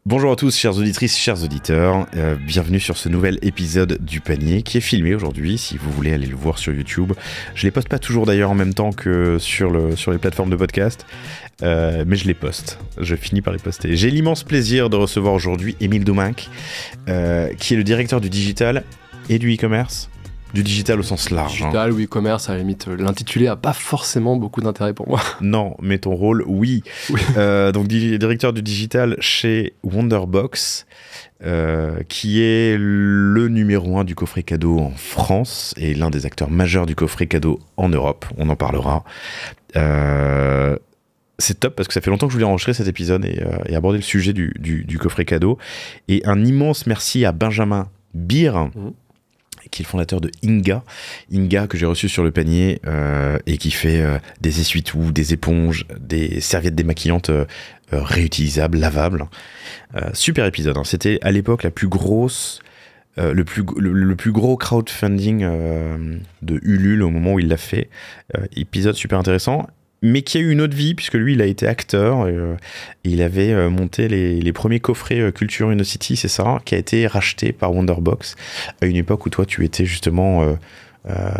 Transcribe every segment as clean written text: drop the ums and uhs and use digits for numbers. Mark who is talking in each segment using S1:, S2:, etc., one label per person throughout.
S1: Bonjour à tous, chères auditrices, chers auditeurs, bienvenue sur ce nouvel épisode du panier qui est filmé aujourd'hui, si vous voulez aller le voir sur YouTube. Je les poste pas toujours d'ailleurs en même temps que sur les plateformes de podcast, mais je les poste, je finis par les poster. J'ai l'immense plaisir de recevoir aujourd'hui Émile Dominck, qui est le directeur du digital et du e-commerce. Du digital au sens large.
S2: Digital ou e-commerce, à la limite, l'intitulé n'a pas forcément beaucoup d'intérêt pour moi.
S1: Non, mais ton rôle, oui. Donc, directeur du digital chez Wonderbox, qui est le numéro 1 du coffret cadeau en France et l'un des acteurs majeurs du coffret cadeau en Europe. On en parlera. C'est top parce que ça fait longtemps que je voulais enregistrer cet épisode et aborder le sujet du coffret cadeau. Et un immense merci à Benjamin Beer, qui est le fondateur de Inga que j'ai reçu sur le panier et qui fait des essuie-tout, des éponges, des serviettes démaquillantes réutilisables, lavables. Super épisode, hein. C'était à l'époque la plus grosse, le plus gros crowdfunding de Ulule au moment où il l'a fait. Épisode super intéressant, mais qui a eu une autre vie, puisque lui, il a été acteur, et il avait monté les premiers coffrets Culture University, c'est ça, qui a été racheté par Wonderbox, à une époque où toi, tu étais justement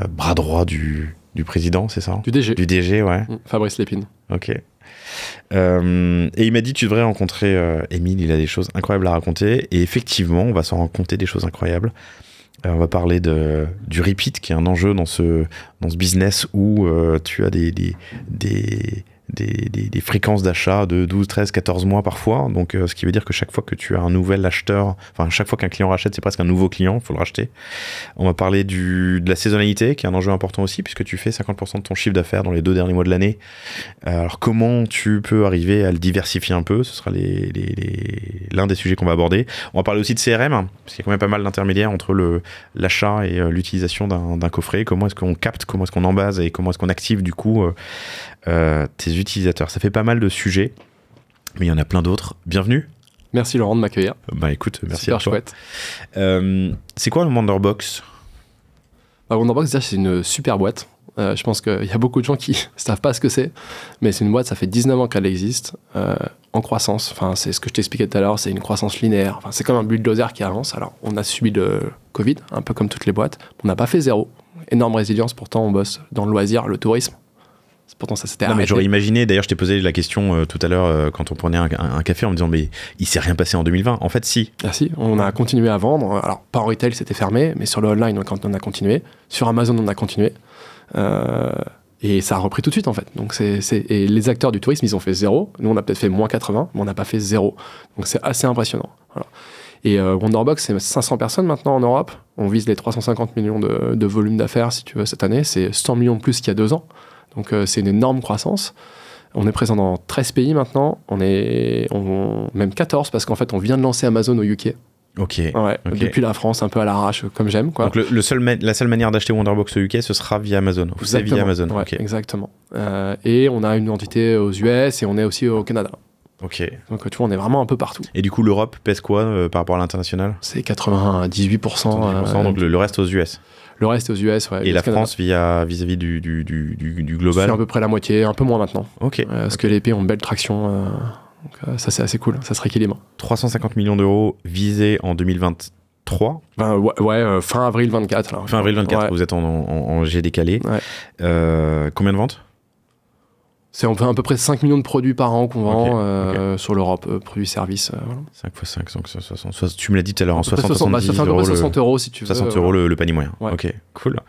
S1: bras droit du président, c'est ça ?
S2: Du DG.
S1: Du DG, ouais.
S2: Fabrice Lépine.
S1: Ok. Et il m'a dit, tu devrais rencontrer Émile, il a des choses incroyables à raconter, et effectivement, on va s'en raconter des choses incroyables. On va parler du repeat, qui est un enjeu dans ce business où tu as des fréquences d'achat de 12, 13, 14 mois parfois. Donc, ce qui veut dire que chaque fois que tu as un nouvel acheteur, enfin, chaque fois qu'un client rachète, c'est presque un nouveau client, il faut le racheter. On va parler de la saisonnalité, qui est un enjeu important aussi, puisque tu fais 50% de ton chiffre d'affaires dans les 2 derniers mois de l'année. Alors, comment tu peux arriver à le diversifier un peu ? Ce sera l'un des sujets qu'on va aborder. On va parler aussi de CRM, parce qu'il y a quand même pas mal d'intermédiaires entre l'achat et l'utilisation d'un coffret. Comment est-ce qu'on capte, comment est-ce qu'on embase et comment est-ce qu'on active du coup tes utilisateurs. Ça fait pas mal de sujets, mais il y en a plein d'autres. Bienvenue.
S2: Merci Laurent de m'accueillir.
S1: Bah écoute, merci
S2: super
S1: à toi.
S2: Chouette.
S1: C'est quoi le Wonderbox ?
S2: Wonderbox, déjà, c'est une super boîte. Je pense qu'il y a beaucoup de gens qui ne savent pas ce que c'est, mais c'est une boîte, ça fait 19 ans qu'elle existe, en croissance. Enfin, c'est ce que je t'expliquais tout à l'heure, c'est une croissance linéaire. Enfin, c'est comme un bulldozer qui avance. Alors, on a subi le Covid, un peu comme toutes les boîtes. On n'a pas fait zéro. Énorme résilience, pourtant on bosse dans le loisir, le tourisme. Pourtant, ça s'était arrêté.
S1: Mais j'aurais imaginé, d'ailleurs, je t'ai posé la question tout à l'heure quand on prenait un café en me disant, mais il s'est rien passé en 2020. En fait, si.
S2: Ah si, on a continué à vendre. Alors, pas en retail, c'était fermé, mais sur le online, on a continué. Sur Amazon, on a continué. Et ça a repris tout de suite, en fait. Donc, et les acteurs du tourisme, ils ont fait zéro. Nous, on a peut-être fait moins 80, mais on n'a pas fait zéro. Donc, c'est assez impressionnant. Voilà. Et Wonderbox, c'est 500 personnes maintenant en Europe. On vise les 350 millions de volume d'affaires, si tu veux, cette année. C'est 100 millions de plus qu'il y a 2 ans. Donc c'est une énorme croissance. On est présent dans 13 pays maintenant, même 14 parce qu'en fait on vient de lancer Amazon au UK.
S1: Ok.
S2: Ouais,
S1: okay.
S2: Depuis la France, un peu à l'arrache, comme j'aime, quoi.
S1: Donc la seule manière d'acheter Wonderbox au UK, ce sera via Amazon. C'est via Amazon.
S2: Ouais,
S1: okay.
S2: Exactement. Et on a une entité aux US et on est aussi au Canada.
S1: Ok.
S2: Donc tu vois, on est vraiment un peu partout.
S1: Et du coup, l'Europe pèse quoi par rapport à l'international ?
S2: C'est 98%.
S1: 98%, donc le reste aux US.
S2: Le reste est aux US, ouais.
S1: Et la France vis-à-vis du global ?
S2: C'est à peu près la moitié, un peu moins maintenant.
S1: Ok.
S2: Parce que les pays ont une belle traction. Donc ça, c'est assez cool. Ça se rééquilibre.
S1: 350 millions d'euros visés en 2023.
S2: Fin avril 24. Alors.
S1: Fin avril 24,
S2: ouais.
S1: Vous êtes en G décalé.
S2: Ouais.
S1: Combien de ventes ?
S2: C'est à peu près 5 millions de produits par an qu'on vend
S1: okay.
S2: Sur l'Europe, produits-services. Voilà.
S1: 5 x 5, donc 60. Tu me l'as dit tout à l'heure, en
S2: 70 euros. 60 euros si tu veux.
S1: 60 euros le panier moyen.
S2: Ouais.
S1: Ok, cool.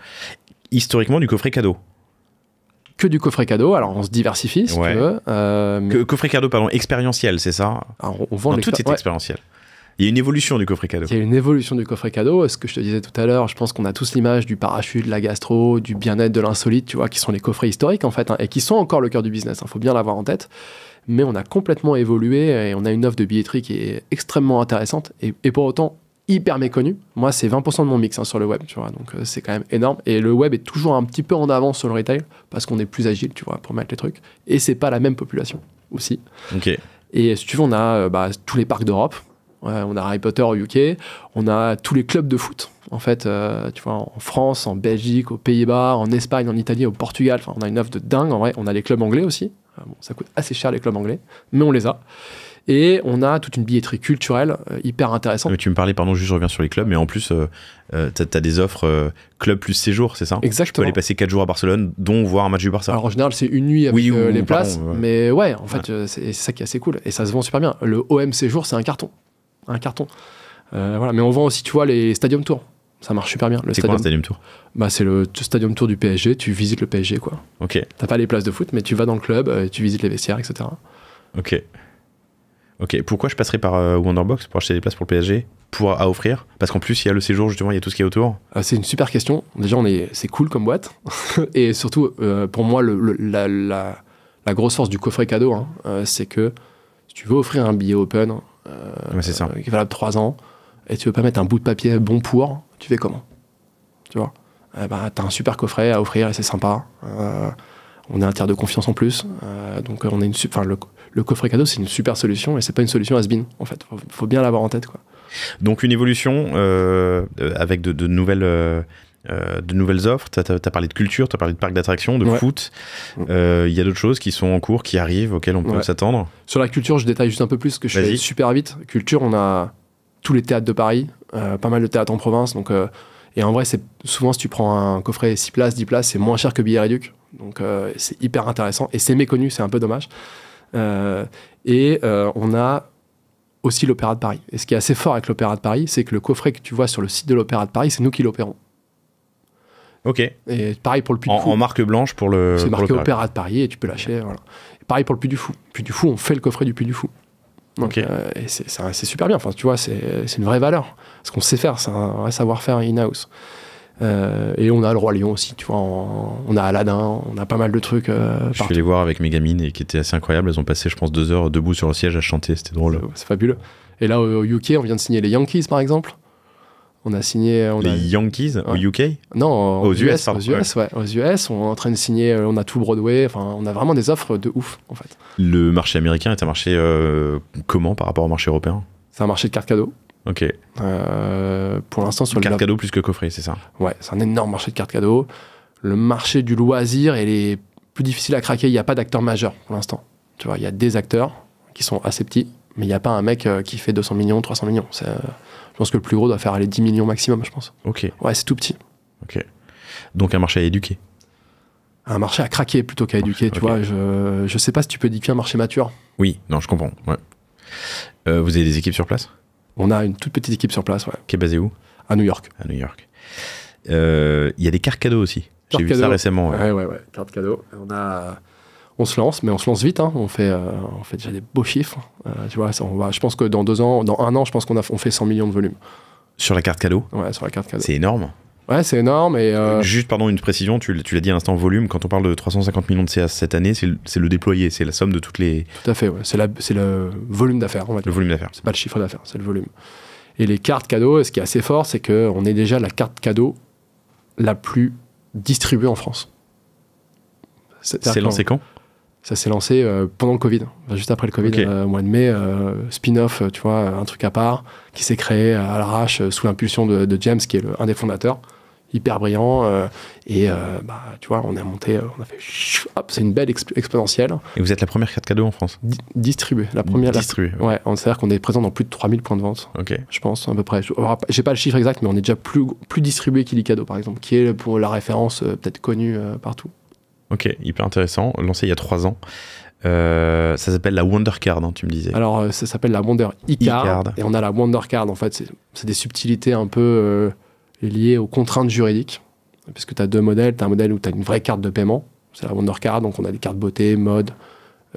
S1: Historiquement, du coffret cadeau.
S2: Que du coffret cadeau, alors on se diversifie si tu veux.
S1: Coffret cadeau, pardon, expérientiel, c'est ça ?
S2: Alors, on vend
S1: tout est expérientiel. Il y a une évolution du coffret cadeau.
S2: Il y a une évolution du coffret cadeau. Ce que je te disais tout à l'heure, je pense qu'on a tous l'image du parachute, de la gastro, du bien-être, de l'insolite, tu vois, qui sont les coffrets historiques en fait, et qui sont encore le cœur du business. Faut bien l'avoir en tête. Mais on a complètement évolué et on a une offre de billetterie qui est extrêmement intéressante et pour autant hyper méconnue. Moi, c'est 20% de mon mix sur le web, tu vois. Donc c'est quand même énorme. Et le web est toujours un petit peu en avance sur le retail parce qu'on est plus agile, tu vois, pour mettre les trucs. Et c'est pas la même population aussi.
S1: Ok.
S2: Et si tu veux, on a tous les parcs d'Europe. Ouais, on a Harry Potter au UK, on a tous les clubs de foot, en fait, tu vois, en France, en Belgique, aux Pays-Bas, en Espagne, en Italie, au Portugal, enfin, on a une offre de dingue, en vrai, on a les clubs anglais aussi, bon, ça coûte assez cher les clubs anglais, mais on les a, Et on a toute une billetterie culturelle hyper intéressante.
S1: Mais tu me parlais, pardon, juste je reviens sur les clubs, mais en plus, t'as des offres club plus séjour, c'est ça?
S2: Exactement.
S1: Tu peux aller passer 4 jours à Barcelone, dont voir un match du Barça.
S2: Alors en général, c'est une nuit avec
S1: Oui,
S2: les places,
S1: pardon, ouais.
S2: mais ouais, en fait, c'est ça qui est assez cool. Et ça se vend super bien. Le OM séjour, c'est un carton. Un carton. Voilà. Mais on vend aussi, tu vois, les Stadium Tour. Ça marche super bien.
S1: C'est quoi un Stadium Tour?
S2: Bah, c'est le Stadium Tour du PSG. Tu visites le PSG, quoi.
S1: Ok.
S2: T'as pas les places de foot, mais tu vas dans le club, tu visites les vestiaires, etc.
S1: Ok. Ok. Pourquoi je passerai par Wonderbox pour acheter des places pour le PSG à offrir? Parce qu'en plus, il y a le séjour, justement, il y a tout ce qui est autour.
S2: C'est une super question. Déjà, c'est cool comme boîte. Et surtout, pour moi, la grosse force du coffret cadeau, c'est que si tu veux offrir un billet open
S1: C'est ça.
S2: qui est valable 3 ans, et tu veux pas mettre un bout de papier bon pour, tu fais comment? Tu vois? T'as un super coffret à offrir et c'est sympa. On a un tiers de confiance en plus. Donc, on a le coffret cadeau, c'est une super solution et c'est pas une solution has-been, en fait. Faut bien l'avoir en tête, quoi.
S1: Donc, une évolution avec de nouvelles offres. Tu as parlé de culture, tu as parlé de parcs d'attractions, de foot. Il y a d'autres choses qui sont en cours, qui arrivent, auxquelles on peut s'attendre.
S2: Sur la culture, je détaille juste un peu plus, parce que je fais super vite. Culture, on a tous les théâtres de Paris, pas mal de théâtres en province. Donc, et en vrai, c'est souvent, si tu prends un coffret 6 places, 10 places, c'est moins cher que billet réduc. Donc, c'est hyper intéressant. Et c'est méconnu, c'est un peu dommage. On a aussi l'Opéra de Paris. Et ce qui est assez fort avec l'Opéra de Paris, c'est que le coffret que tu vois sur le site de l'Opéra de Paris, c'est nous qui l'opérons.
S1: Ok.
S2: Et pareil pour le Puy du Fou.
S1: En marque blanche pour le.
S2: C'est marqué
S1: l'opéra.
S2: Opéra de Paris et tu peux lâcher. Voilà. Et pareil pour le Puy du Fou. Puy du Fou, on fait le coffret du Puy du Fou. Donc, et c'est super bien. Enfin, tu vois, c'est une vraie valeur. Ce qu'on sait faire, c'est un vrai savoir-faire in-house. Et on a le Roi Lion aussi, tu vois. On a Aladdin, on a pas mal de trucs.
S1: Je suis allé voir avec mes gamines et qui étaient assez incroyables. Elles ont passé, je pense, 2 heures debout sur le siège à chanter. C'était drôle.
S2: C'est fabuleux. Et là, au UK, on vient de signer les Yankees, par exemple. On a signé.
S1: Yankees au UK?
S2: Non,
S1: aux US, pardon.
S2: Aux US, on est en train de signer. On a tout Broadway. Enfin, on a vraiment des offres de ouf, en fait.
S1: Le marché américain est un marché comment par rapport au marché européen?
S2: C'est un marché de cartes cadeaux.
S1: Ok.
S2: Pour l'instant, sur
S1: carte cadeau plus que coffret, c'est ça?
S2: Ouais, c'est un énorme marché de cartes cadeaux. Le marché du loisir, il est plus difficile à craquer. Il n'y a pas d'acteurs majeurs pour l'instant. Tu vois, il y a des acteurs qui sont assez petits, mais il n'y a pas un mec qui fait 200 millions, 300 millions. Je pense que le plus gros doit faire aller 10 millions maximum, je pense.
S1: Ok.
S2: Ouais, c'est tout petit.
S1: Ok. Donc un marché à éduquer.
S2: Un marché à craquer plutôt qu'à éduquer, tu vois. Je sais pas si tu peux éduquer un marché mature.
S1: Oui, non, je comprends. Ouais. Vous avez des équipes sur place?
S2: On a une toute petite équipe sur place, ouais.
S1: Qui est basée où?
S2: À New York.
S1: À New York. Il y a des cartes cadeaux aussi. J'ai vu ça récemment.
S2: Ouais. Cartes cadeaux. On se lance, mais on se lance vite. On fait déjà des beaux chiffres. Tu vois, je pense que dans 2 ans, dans 1 an, je pense qu'on fait 100 millions de volume.
S1: Sur la carte cadeau?
S2: Ouais, sur la carte cadeau.
S1: C'est énorme.
S2: Ouais, c'est énorme. Et
S1: juste, pardon, une précision, tu l'as dit à l'instant, volume, quand on parle de 350 millions de CA cette année, c'est le déployé, c'est la somme de toutes les...
S2: Tout à fait, ouais. C'est le volume d'affaires, on va dire.
S1: Le volume d'affaires.
S2: C'est pas le chiffre d'affaires, c'est le volume. Et les cartes cadeaux, ce qui est assez fort, c'est qu'on est déjà la carte cadeau la plus distribuée en France.
S1: C'est lancé quand?
S2: Ça s'est lancé pendant le Covid, juste après le Covid,
S1: Okay.
S2: Au mois de mai, spin-off, tu vois, un truc à part, qui s'est créé à l'arrache sous l'impulsion de James, qui est un des fondateurs, hyper brillant, tu vois, on a fait, hop, c'est une belle exponentielle.
S1: Et vous êtes la première carte cadeau en France?
S2: Distribuée, la première.
S1: Distribuée.
S2: Ouais, c'est-à-dire qu'on est présent dans plus de 3000 points de vente, je pense, à peu près. J'ai pas le chiffre exact, mais on est déjà plus distribué qu'Illicado, par exemple, qui est pour la référence peut-être connue partout.
S1: Ok, hyper intéressant. Lancé il y a 3 ans. Ça s'appelle la Wonder Card, tu me disais.
S2: Alors, ça s'appelle la Wonder e-Card. Et on a la Wonder Card, en fait, c'est des subtilités un peu liées aux contraintes juridiques. Puisque tu as 2 modèles. Tu as un modèle où tu as une vraie carte de paiement. C'est la Wonder Card. Donc, on a des cartes beauté, mode,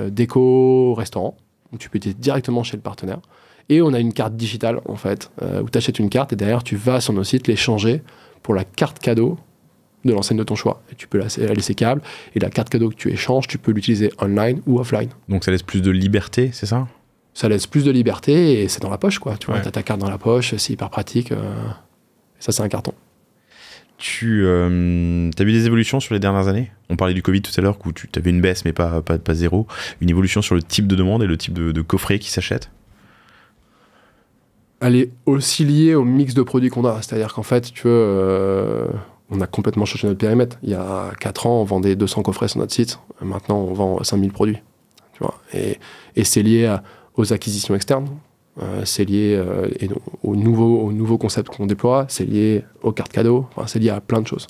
S2: déco, restaurant. Donc, tu peux être directement chez le partenaire. Et on a une carte digitale, en fait, où tu achètes une carte et derrière, tu vas sur nos sites l'échanger pour la carte cadeau de l'enseigne de ton choix. Et tu peux la laisser câble. Et la carte cadeau que tu échanges, tu peux l'utiliser online ou offline.
S1: Donc ça laisse plus de liberté, c'est ça?
S2: Ça laisse plus de liberté et c'est dans la poche, quoi. Tu vois,
S1: ouais.
S2: T'as ta carte dans la poche, c'est hyper pratique. Ça, c'est un carton.
S1: Tu as vu des évolutions sur les dernières années? On parlait du Covid tout à l'heure, où tu avais une baisse, mais pas zéro. Une évolution sur le type de demande et le type de coffret qui s'achète?
S2: Elle est aussi liée au mix de produits qu'on a. C'est-à-dire qu'en fait, tu veux... on a complètement changé notre périmètre. Il y a 4 ans, on vendait 200 coffrets sur notre site. Maintenant, on vend 5000 produits. Tu vois, et c'est lié aux acquisitions externes, c'est lié aux nouveaux concepts qu'on déploie, c'est lié aux cartes cadeaux, enfin, c'est lié à plein de choses.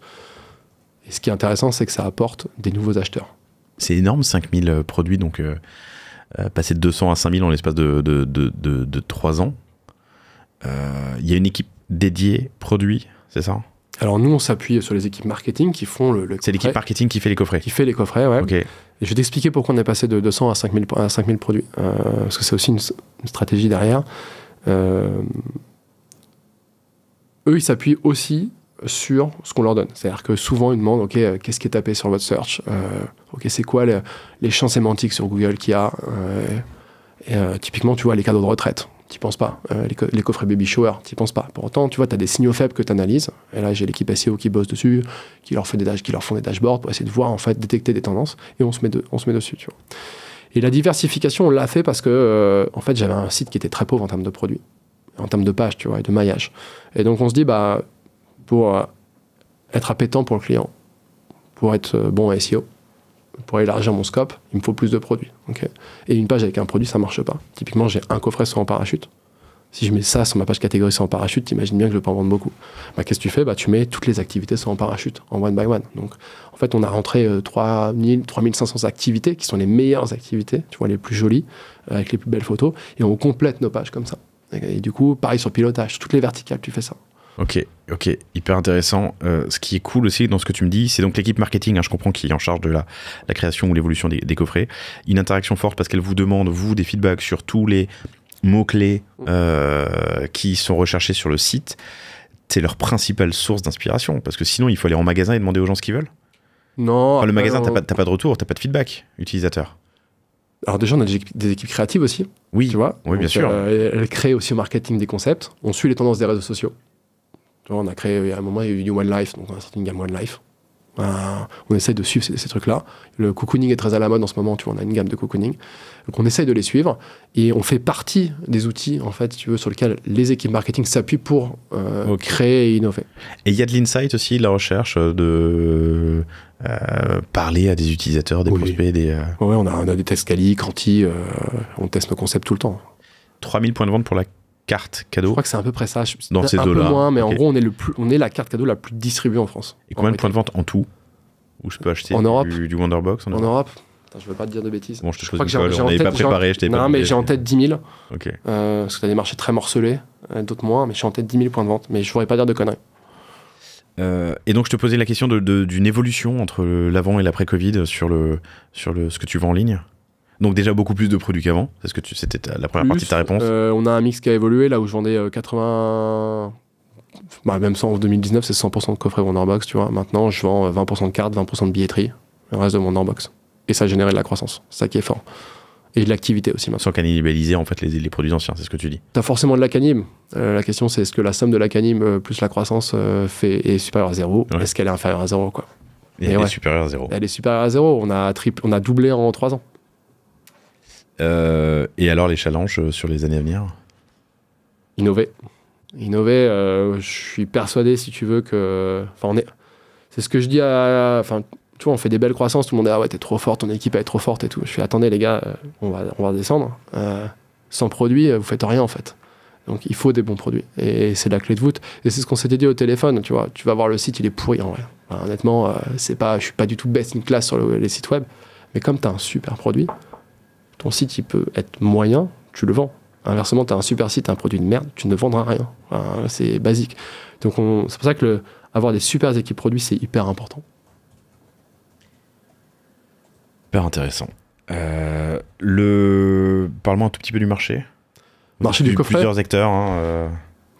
S2: Et ce qui est intéressant, c'est que ça apporte des nouveaux acheteurs.
S1: C'est énorme, 5000 produits, donc passer de 200 à 5000 en l'espace de 3 ans. Il y a une équipe dédiée produits, c'est ça?
S2: Alors nous, on s'appuie sur les équipes marketing qui font le
S1: C'est l'équipe marketing qui fait les coffrets?
S2: Qui fait les coffrets, ouais.
S1: Okay.
S2: Et je vais t'expliquer pourquoi on est passé de 200 à 5000 produits. Parce que c'est aussi une stratégie derrière. Eux, ils s'appuient aussi sur ce qu'on leur donne. C'est-à-dire que souvent, ils demandent, OK, qu'est-ce qui est tapé sur votre search? OK, c'est quoi les champs sémantiques sur Google qu'il y a? Typiquement, tu vois, les cadeaux de retraite. T'y penses pas. Les coffrets baby shower, t'y penses pas. Pour autant, tu vois, t'as des signaux faibles que t'analyses. Et là, j'ai l'équipe SEO qui bosse dessus, qui leur font des dashboards pour essayer de voir, en fait, détecter des tendances. Et on se met dessus, tu vois. Et la diversification, on l'a fait parce que, en fait, j'avais un site qui était très pauvre en termes de produits, en termes de pages, tu vois, et de maillage. Et donc, on se dit, bah, pour être appétant pour le client, pour être bon à SEO, pour élargir mon scope, il me faut plus de produits. Okay, et une page avec un produit, ça marche pas. Typiquement, j'ai un coffret sans parachute. Si je mets ça sur ma page catégorie sans parachute, t'imagines bien que je vais pas en vendre beaucoup. Bah, qu'est-ce que tu fais? Bah, tu mets toutes les activités sans parachute, en one by one. Donc, en fait, on a rentré 3500 activités, qui sont les meilleures activités, tu vois, les plus jolies, avec les plus belles photos, et on complète nos pages comme ça. Et du coup, pareil sur le pilotage, toutes les verticales, tu fais ça.
S1: Ok, hyper intéressant. Ce qui est cool aussi dans ce que tu me dis, c'est donc l'équipe marketing, hein, je comprends, qui est en charge de la création ou l'évolution des coffrets. Une interaction forte parce qu'elle vous demande, vous, des feedbacks sur tous les mots-clés qui sont recherchés sur le site. C'est leur principale source d'inspiration, parce que sinon, il faut aller en magasin et demander aux gens ce qu'ils veulent.
S2: Non.
S1: Enfin, le magasin, t'as pas de retour, t'as pas de feedback utilisateur. Alors
S2: déjà, on a des équipes créatives aussi.
S1: Oui,
S2: tu vois.
S1: Oui, bien sûr.
S2: Elles créent aussi au marketing des concepts. On suit les tendances des réseaux sociaux. Tu vois, on a créé, il y a un moment, il y a eu du One Life, donc on a sorti une gamme One Life. On essaye de suivre ces trucs-là. Le cocooning est très à la mode en ce moment, tu vois, on a une gamme de cocooning. Donc on essaye de les suivre et on fait partie des outils, en fait, si tu veux, sur lesquels les équipes marketing s'appuient pour créer et innover.
S1: Et il y a de l'insight aussi, de la recherche, de parler à des utilisateurs, des prospects, des...
S2: Ouais, on a des tests quali, quanti, on teste nos concepts tout le temps.
S1: 3000 points de vente pour la carte cadeau.
S2: Je crois que c'est à peu près ça.
S1: Dans ces
S2: eaux-là. Un peu moins, mais
S1: okay.
S2: En gros, on est la carte cadeau la plus distribuée en France.
S1: Et combien de points de vente en tout? Où je peux acheter
S2: en Europe,
S1: du Wonderbox
S2: en Europe. Attends, je veux pas te dire de bêtises.
S1: Bon, je te crois que on n'avait pas préparé, je t'ai pas.
S2: Non, mais j'ai en tête 10 000.
S1: Ok.
S2: Parce que tu as des marchés très morcelés, d'autres moins, mais j'ai en tête 10 000 points de vente. Mais je ne pourrais pas dire de conneries.
S1: Et donc, je te posais la question d'une évolution entre l'avant et l'après-Covid sur ce que tu vends en ligne. Donc déjà beaucoup plus de produits qu'avant, c'était la première partie de ta réponse.
S2: On a un mix qui a évolué, là où je vendais 80... Bah, même ça en 2019, c'est 100% de coffret Wonderbox, tu vois. Maintenant, je vends 20% de cartes, 20% de billetterie, le reste de Wonderbox. Et ça a généré de la croissance, c'est ça qui est fort. Et de l'activité aussi maintenant.
S1: Sans cannibaliser en fait les produits anciens, c'est ce que tu dis.
S2: T'as forcément de la canib. La question c'est est-ce que la somme de la canib plus la croissance est supérieure à 0? Ouais. Est-ce qu'elle est inférieure à 0 quoi?
S1: Et elle est supérieure à 0.
S2: Elle est supérieure à 0, on a doublé en 3 ans.
S1: Et alors les challenges sur les années à venir?
S2: Innover, je suis persuadé si tu veux que... C'est ce que je dis à... Tu vois, on fait des belles croissances, tout le monde dit « Ah ouais, t'es trop forte, ton équipe elle est trop forte et tout ». Je fais « Attendez les gars, on va descendre. Sans produit, vous faites rien en fait. Donc il faut des bons produits. Et c'est la clé de voûte. Et c'est ce qu'on s'était dit au téléphone, tu vois. Tu vas voir le site, il est pourri en vrai. Honnêtement, je suis pas du tout best in class sur les sites web. Mais comme t'as un super produit, ton site il peut être moyen, tu le vends. Inversement, t'as un super site, un produit de merde, tu ne vendras rien. C'est basique. Donc c'est pour ça que avoir des super équipes produits, c'est hyper important.
S1: Hyper intéressant. Parle-moi un tout petit peu du marché.
S2: Marché du coffret.
S1: Plusieurs acteurs.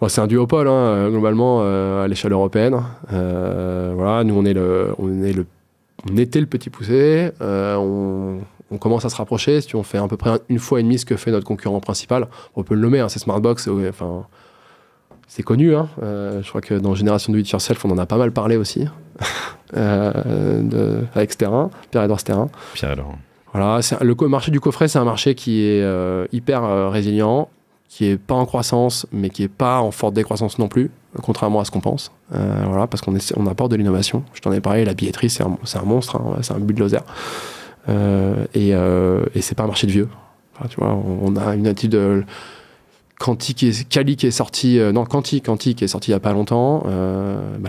S2: C'est un duopole, globalement, à l'échelle européenne. Voilà, nous, on était le petit poussé. On commence à se rapprocher. Si on fait à peu près une fois et demie ce que fait notre concurrent principal, on peut le nommer, c'est Smartbox. C'est connu. Je crois que dans Génération Do It Yourself, on en a pas mal parlé aussi. Avec Sterrin, Pierre-Edouard Sterrin.
S1: Pierre-Edouard.
S2: Voilà, le marché du coffret, c'est un marché qui est hyper résilient, qui est pas en croissance, mais qui est pas en forte décroissance non plus, contrairement à ce qu'on pense. Voilà, parce qu'on apporte de l'innovation. Je t'en ai parlé, la billetterie, c'est un monstre, c'est un bulldozer. Et c'est pas un marché de vieux. Enfin, tu vois, on a une native de Quanti qui est sorti, Quanti qui est sorti il y a pas longtemps.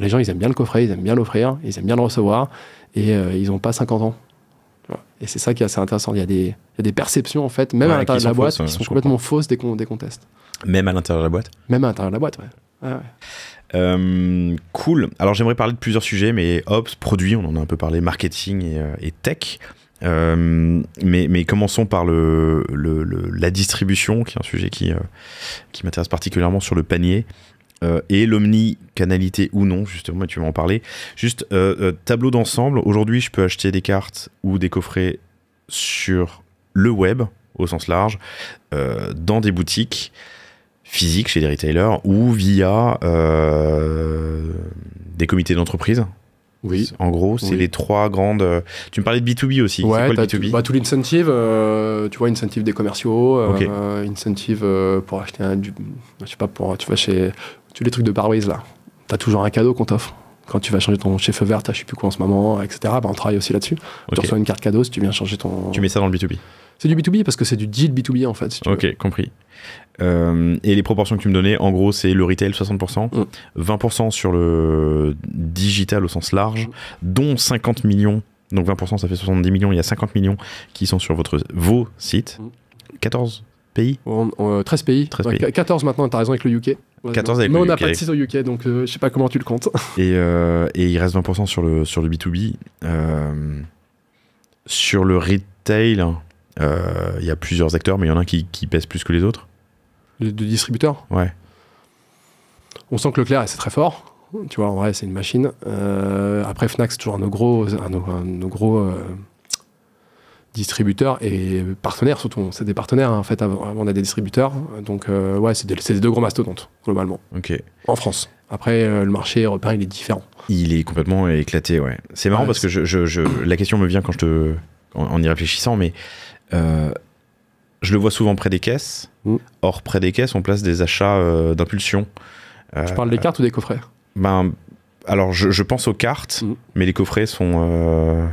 S2: Les gens, ils aiment bien le coffret, ils aiment bien l'offrir, ils aiment bien le recevoir, et ils n'ont pas 50 ans. Tu vois. Et c'est ça qui est assez intéressant. Il y a des perceptions, en fait, même à l'intérieur de la boîte, qui sont complètement fausses dès qu'on teste.
S1: Même à l'intérieur de la boîte?
S2: Même à l'intérieur de la boîte, ouais.
S1: Cool. Alors j'aimerais parler de plusieurs sujets, mais Ops, produits, on en a un peu parlé, marketing et tech. Mais commençons par la distribution, qui est un sujet qui m'intéresse particulièrement sur le panier, et l'omnicanalité ou non, justement, tu vas en parler. Juste, tableau d'ensemble, aujourd'hui je peux acheter des cartes ou des coffrets sur le web, au sens large, dans des boutiques physiques chez des retailers ou via des comités d'entreprise.
S2: Oui.
S1: En gros, c'est les trois grandes. Tu me parlais de B2B aussi.
S2: Ouais,
S1: c'est quoi le B2B?
S2: Tout l'incentive, tu vois, incentive des commerciaux, incentive pour acheter je sais pas, tu vas chez tous les trucs de Barways là. T'as toujours un cadeau qu'on t'offre. Quand tu vas changer ton chez Feu Vert, je sais plus quoi en ce moment, etc. On travaille aussi là-dessus. Tu reçois une carte cadeau si tu viens changer ton.
S1: Tu mets ça dans le B2B? C'est
S2: du B2B parce que c'est du deal B2B en fait. Si tu veux.
S1: Compris. Et les proportions que tu me donnais, en gros, c'est le retail 60%, 20% sur le digital au sens large, dont 50 millions, donc 20% ça fait 70 millions, il y a 50 millions qui sont sur vos sites. 14 pays
S2: 13 pays. 14 maintenant, t'as raison avec le UK.
S1: 14 avec
S2: mais
S1: le
S2: on n'a
S1: UK.
S2: pas de site au UK, donc je sais pas comment tu le comptes.
S1: Et il reste 20% sur le B2B. Sur le retail, il y a plusieurs acteurs, mais il y en a un qui pèse plus que les autres.
S2: De distributeurs?
S1: Ouais.
S2: On sent que Leclerc, c'est très fort. Tu vois, en vrai, c'est une machine. Après, Fnac, c'est toujours un de nos gros distributeurs et partenaires, surtout. C'est des partenaires, hein, en fait. On a des distributeurs. Donc, c'est des deux gros mastodontes, globalement.
S1: Ok.
S2: En France. Après, le marché européen, il est différent.
S1: Il est complètement éclaté, ouais. C'est marrant parce que la question me vient en y réfléchissant, mais je le vois souvent près des caisses. Or, près des caisses, on place des achats d'impulsion.
S2: Tu parles des cartes ou des coffrets?
S1: Alors, je pense aux cartes, mais les coffrets sont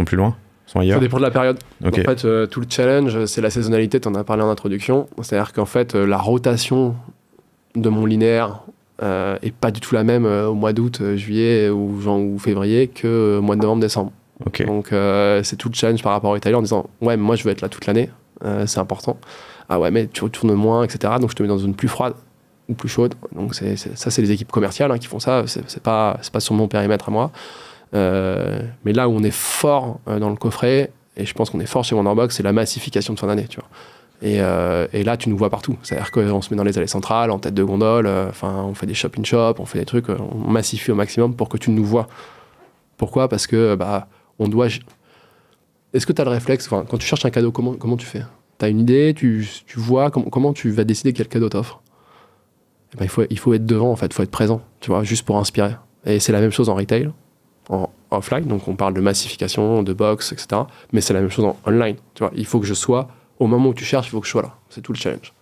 S1: plus loin, sont ailleurs.
S2: Ça dépend de la période.
S1: Okay.
S2: En fait, tout le challenge, c'est la saisonnalité, tu en as parlé en introduction. C'est-à-dire qu'en fait, la rotation de mon linéaire est pas du tout la même au mois d'août, juillet ou février que au mois de novembre, décembre.
S1: Okay.
S2: Donc, c'est tout le challenge par rapport au retailer en disant « Ouais, mais moi, je veux être là toute l'année. C'est important. Ah ouais, mais tu retournes moins, etc. Donc, je te mets dans une zone plus froide ou plus chaude. » Donc, ça, c'est les équipes commerciales qui font ça. C'est pas sur mon périmètre à moi. Mais là où on est fort dans le coffret, et je pense qu'on est fort chez Wonderbox, c'est la massification de fin d'année, tu vois. Et là, tu nous vois partout. C'est-à-dire qu'on se met dans les allées centrales, en tête de gondole, on fait des shop-in-shop, on fait des trucs, on massifie au maximum pour que tu nous vois. Pourquoi? Parce que on doit... Est-ce que tu as le réflexe, quand tu cherches un cadeau, comment tu fais? Tu as une idée, tu vois, comment tu vas décider quel cadeau t'offre? Il faut être devant, en fait, il faut être présent, tu vois, juste pour inspirer. Et c'est la même chose en retail, en offline, donc on parle de massification, de box, etc. Mais c'est la même chose en online, tu vois. Il faut que je sois, au moment où tu cherches, il faut que je sois là. C'est tout le challenge.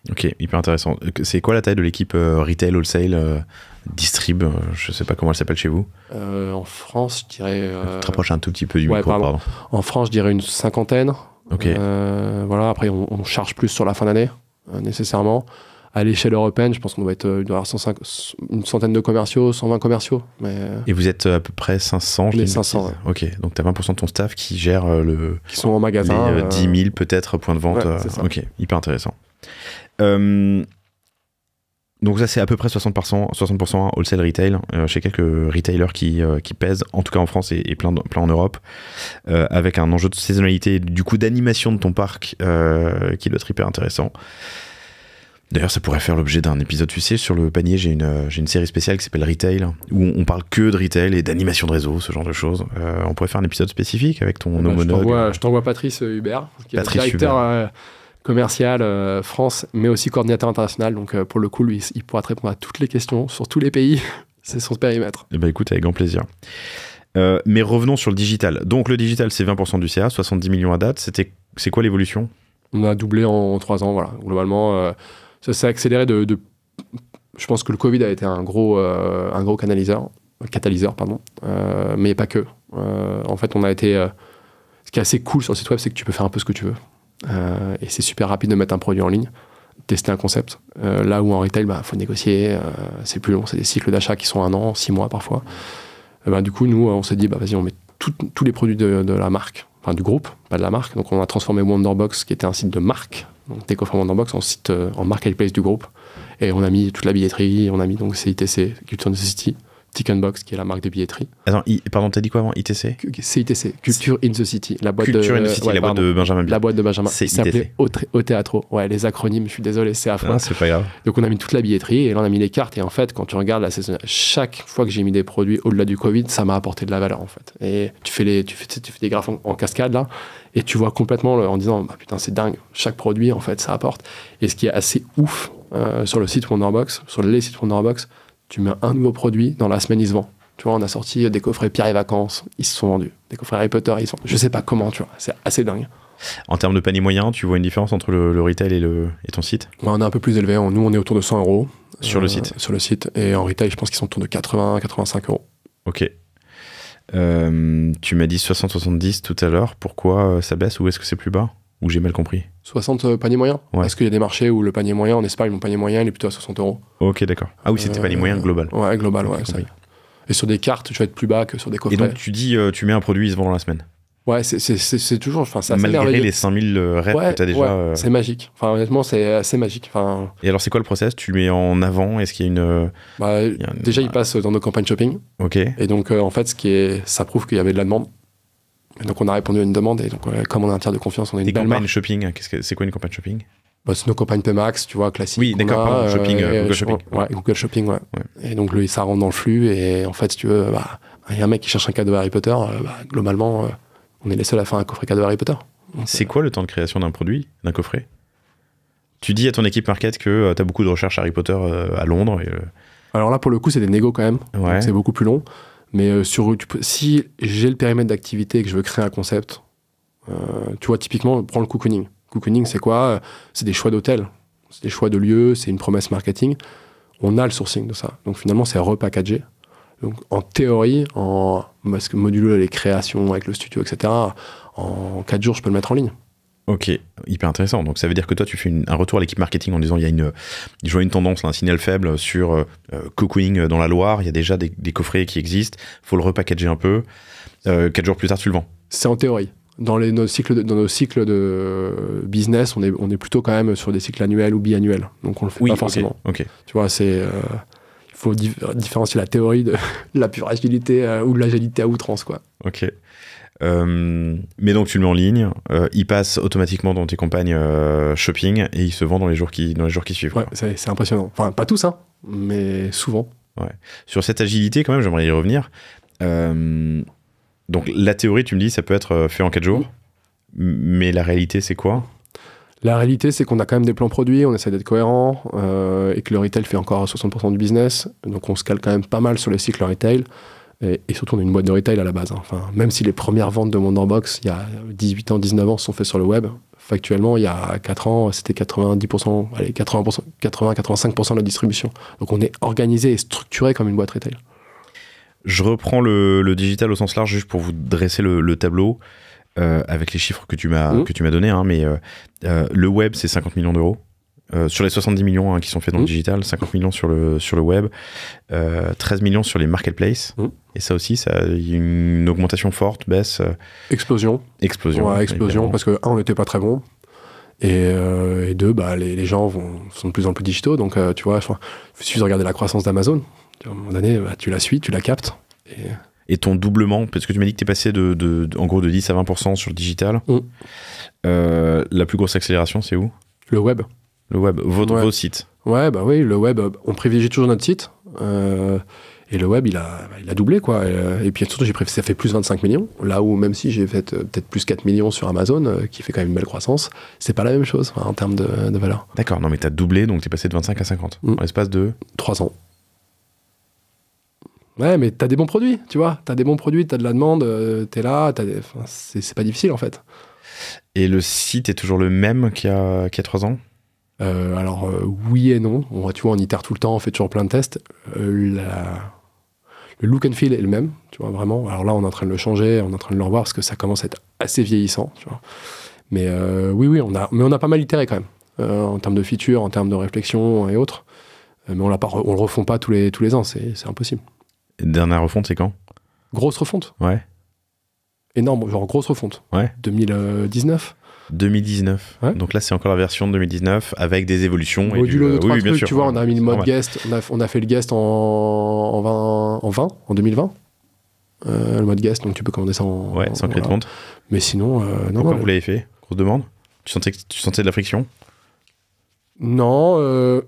S1: Ok, hyper intéressant. C'est quoi la taille de l'équipe retail, wholesale, distrib? Je sais pas comment elle s'appelle chez vous.
S2: En France, je dirais...
S1: Tu te rapproches un tout petit peu du micro, pardon.
S2: En France, je dirais une cinquantaine.
S1: Ok.
S2: Voilà, après, on charge plus sur la fin d'année, nécessairement. À l'échelle européenne, je pense qu'on doit être une centaine de commerciaux, 120 commerciaux. Mais... Et
S1: vous êtes à peu près 500?
S2: On est 500, ouais.
S1: Ok, donc tu as 20% de ton staff qui gère
S2: qui sont en magasin.
S1: Les 10 000 peut-être points de vente.
S2: Ouais, c'est ça.
S1: Ok, hyper intéressant. Donc ça c'est à peu près 60% wholesale retail chez quelques retailers qui pèsent, en tout cas en France et plein en Europe, avec un enjeu de saisonnalité, du coup d'animation de ton parc qui doit être hyper intéressant. D'ailleurs, ça pourrait faire l'objet d'un épisode, tu sais, sur le panier, j'ai une série spéciale qui s'appelle Retail, où on parle que de retail et d'animation de réseau, ce genre de choses. On pourrait faire un épisode spécifique avec ton homologue.
S2: Je t'envoie Patrice Hubert, qui est directeur commercial France, mais aussi coordinateur international. Donc, pour le coup, lui, il pourra te répondre à toutes les questions sur tous les pays. C'est son périmètre.
S1: Eh ben, écoute, avec grand plaisir. Mais revenons sur le digital. Donc, le digital, c'est 20% du CA, 70 millions à date. C'est quoi l'évolution?
S2: On a doublé en 3 ans, voilà. Globalement... Ça s'est accéléré je pense que le Covid a été un gros catalyseur, pardon, mais pas que. En fait, on a été... ce qui est assez cool sur le site web, c'est que tu peux faire un peu ce que tu veux. et c'est super rapide de mettre un produit en ligne, tester un concept. Là où en retail, faut négocier, c'est plus long, c'est des cycles d'achat qui sont 1 an, 6 mois parfois. Du coup, nous, on s'est dit, vas-y, on met tous les produits de la marque, enfin du groupe, pas de la marque. Donc on a transformé Wonderbox, qui était un site de marque, donc des coffrets Wonderbox, en site en marketplace du groupe. Et on a mis toute la billetterie, on a mis donc CITC, Culture Necessity, Tickenbox, qui est la marque de billetterie.
S1: Attends, pardon, t'as dit quoi avant ITC?
S2: CITC, Culture in the City. La boîte
S1: Culture in the City, la boîte de Benjamin Bier.
S2: La boîte de Benjamin.
S1: C'est
S2: qui s'appelait Au Teatro. Ouais, les acronymes, je suis désolé, c'est affreux.
S1: Ah, c'est pas grave.
S2: Donc on a mis toute la billetterie et là on a mis les cartes. Et en fait, quand tu regardes la saison, chaque fois que j'ai mis des produits au-delà du Covid, ça m'a apporté de la valeur en fait. Et tu fais des graphes en cascade là, et tu vois complètement en disant, putain, c'est dingue. Chaque produit, en fait, ça apporte. Et ce qui est assez ouf sur le site Wonderbox, sur les sites Wonderbox, tu mets un nouveau produit, dans la semaine, il se vend. Tu vois, on a sorti des coffrets Pierre et Vacances, ils se sont vendus. Des coffrets Harry Potter, ils se vendent. Je sais pas comment, tu vois, c'est assez dingue.
S1: En termes de panier moyen, tu vois une différence entre le retail et ton site?
S2: On est un peu plus élevé. Nous, on est autour de 100 euros.
S1: Sur le site?
S2: Sur le site. Et en retail, je pense qu'ils sont autour de 80-85 euros.
S1: Ok. Tu m'as dit 60-70 tout à l'heure. Pourquoi ça baisse ou est-ce que c'est plus bas? Ou j'ai mal compris?
S2: 60 paniers moyens.
S1: Ouais.
S2: Parce qu'il y a des marchés où le panier moyen, en Espagne, mon panier moyen, il est plutôt à 60 euros.
S1: Ok, d'accord. Ah oui, c'était panier moyen global.
S2: Ouais, global, ouais. Ça. Et sur des cartes, je vais être plus bas que sur des coffrets.
S1: Et donc tu dis, tu mets un produit, il se vend dans la semaine?
S2: Ouais, c'est toujours, enfin, c'est assez
S1: malgré
S2: merveilleux.
S1: les 5000 rêves que tu as déjà.
S2: Ouais, c'est magique. Enfin, honnêtement, c'est assez magique. Enfin,
S1: et alors, c'est quoi le process? Tu le mets en avant? Est-ce qu'il y a une.
S2: Déjà, il passe dans nos campagnes shopping.
S1: Ok.
S2: Et donc, en fait, ça prouve qu'il y avait de la demande. Et donc, on a répondu à une demande. Et donc, comme on a un tiers de confiance, on a une belle marque.
S1: Campagnes shopping, c'est quoi une campagne shopping?
S2: C'est nos campagnes PMAX, tu vois, classiques.
S1: Oui, d'accord, pardon, shopping, Google Shopping.
S2: Ouais, Google Shopping, ouais. Et donc, ça rentre dans le flux. Et en fait, si tu veux, il y a un mec qui cherche un cadeau Harry Potter, globalement, on est les seuls à faire un coffret cadeau Harry Potter.
S1: C'est quoi le temps de création d'un produit, d'un coffret? Tu dis à ton équipe market que tu as beaucoup de recherches Harry Potter à Londres.
S2: Alors là, pour le coup, c'est des négos quand même.
S1: Ouais.
S2: C'est beaucoup plus long. Mais si j'ai le périmètre d'activité et que je veux créer un concept, tu vois, typiquement, prends le cocooning. Cocooning, c'est quoi? C'est des choix d'hôtels, c'est des choix de lieux, c'est une promesse marketing. On a le sourcing de ça. Donc finalement, c'est repackagé. Donc en théorie, parce que modulo les créations avec le studio, etc., en 4 jours, je peux le mettre en ligne.
S1: Ok, hyper intéressant. Donc ça veut dire que toi, tu fais un retour à l'équipe marketing en disant je vois une tendance, un signal faible sur cocooning dans la Loire, il y a déjà des coffrets qui existent, il faut le repackager un peu. 4 jours plus tard, tu le vends.
S2: C'est en théorie. Dans nos cycles de business, on est plutôt quand même sur des cycles annuels ou biannuels. Donc on le fait pas forcément.
S1: Okay.
S2: Tu vois, il faut différencier la théorie de la pure agilité ou de l'agilité à outrance, quoi.
S1: Ok. Mais donc tu le mets en ligne, il passe automatiquement dans tes campagnes shopping et il se vend dans les jours qui suivent.
S2: Ouais, c'est impressionnant. Enfin, pas tous, hein, mais souvent.
S1: Ouais. Sur cette agilité, quand même, j'aimerais y revenir. Donc la théorie, tu me dis, ça peut être fait en 4 jours, mais la réalité, c'est quoi?
S2: La réalité, c'est qu'on a quand même des plans produits, on essaie d'être cohérent, et que le retail fait encore 60% du business, donc on se cale quand même pas mal sur les cycles retail, et surtout on est une boîte de retail à la base. Hein. Enfin, même si les premières ventes de Wonderbox, il y a 18 ans, 19 ans, sont faites sur le web, factuellement, il y a 4 ans, c'était 90%, allez, 80-85% de la distribution. Donc on est organisé et structuré comme une boîte retail.
S1: Je reprends le digital au sens large juste pour vous dresser le tableau avec les chiffres que tu m'as donnés, hein, mais le web c'est 50 millions d'euros. Sur les 70 millions qui sont faits dans le digital, 50 millions sur le web, 13 millions sur les marketplaces. Et ça aussi, il y a une augmentation forte, baisse.
S2: Explosion. Ouais, explosion, parce que on n'était pas très bon. Et deux, les gens sont de plus en plus digitaux. Donc, tu vois, il suffit de regarder la croissance d'Amazon. À un moment donné, tu la suis, tu la captes.
S1: Et ton doublement, parce que tu m'as dit que tu es passé en gros de 10 à 20% sur le digital. La plus grosse accélération, c'est où?
S2: Le web.
S1: Le web, vos sites.
S2: Ouais, oui, le web, on privilégie toujours notre site. Et le web, il a doublé, quoi. Et puis surtout, ça fait plus 25 millions. Là où, même si j'ai fait peut-être plus 4 millions sur Amazon, qui fait quand même une belle croissance, c'est pas la même chose en termes de valeur.
S1: D'accord, non mais t'as doublé, donc t'es passé de 25 à 50 en l'espace de
S2: 3 ans. Ouais, mais t'as des bons produits, tu vois. T'as des bons produits, t'as de la demande, t'es là, c'est pas difficile en fait.
S1: Et le site est toujours le même qu'il y a 3 ans?
S2: Alors, oui et non. Tu vois, on itère tout le temps, on fait toujours plein de tests. Le look and feel est le même, tu vois, vraiment. Alors là, on est en train de le changer, on est en train de le revoir parce que ça commence à être assez vieillissant, tu vois. Mais oui, mais on a pas mal itéré quand même, en termes de features, en termes de réflexion et autres. Mais on le refond pas tous les ans, c'est impossible.
S1: Et dernière refonte, c'est quand?
S2: Grosse refonte.
S1: Ouais.
S2: Énorme, genre grosse refonte.
S1: Ouais.
S2: 2019.
S1: 2019.
S2: Ouais.
S1: Donc là, c'est encore la version de 2019 avec des évolutions.
S2: Modulo de 3
S1: oui,
S2: trucs,
S1: bien sûr.
S2: tu vois, on a mis le mode
S1: Ouais.
S2: guest, on a fait le guest en 2020. Le mode guest, donc tu peux commander ça en...
S1: Ouais, sans clé de compte.
S2: Mais sinon, non.
S1: Pourquoi vous l'avez fait? Grosse demande? Tu sentais de la friction?
S2: Non,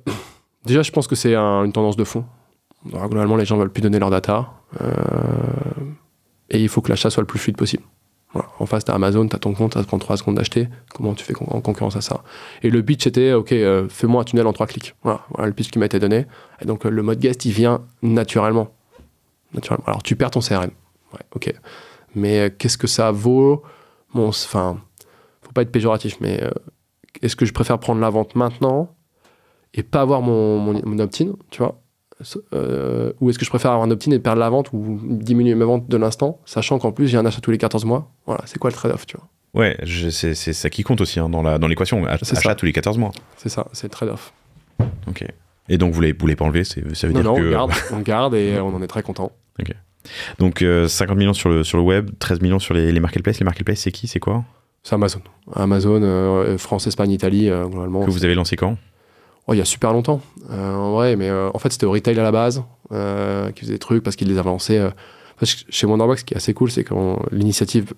S2: déjà, je pense que c'est une tendance de fond. Alors, globalement, les gens veulent plus donner leur data. Et il faut que l'achat soit le plus fluide possible. Voilà. En face, tu as Amazon, tu as ton compte, ça te prend 3 secondes d'acheter. Comment tu fais en concurrence à ça? Et le pitch était, OK, fais-moi un tunnel en 3 clics. Voilà le pitch qui m'a été donné. Et donc, le mode guest, il vient naturellement. Alors, tu perds ton CRM. Ouais, OK. Mais qu'est-ce que ça vaut? Bon, enfin, faut pas être péjoratif, mais est-ce que je préfère prendre la vente maintenant et pas avoir mon opt-in, tu vois? Ou est-ce que je préfère avoir un opt-in et perdre la vente ou diminuer mes ventes de l'instant, sachant qu'en plus j'ai un achat tous les 14 mois? Voilà, c'est quoi le trade-off, tu vois?
S1: Ouais, c'est ça qui compte aussi hein, dans l'équation. Achat tous les 14 mois.
S2: C'est ça, c'est le trade-off.
S1: Ok. Et donc vous l'avez pas enlevé, ça veut dire que...
S2: Non, on garde et on en est très content.
S1: Ok. Donc 50 millions sur le web, 13 millions sur les marketplaces. Les marketplaces, c'est qui? C'est quoi?
S2: C'est Amazon. Amazon, France, Espagne, Italie, globalement.
S1: Que vous avez lancé quand?
S2: Oh, il y a super longtemps, en vrai, mais en fait c'était au retail à la base, qui faisait des trucs parce qu'ils les avaient lancés. Chez Wonderbox, ce qui est assez cool, c'est que l'initiative,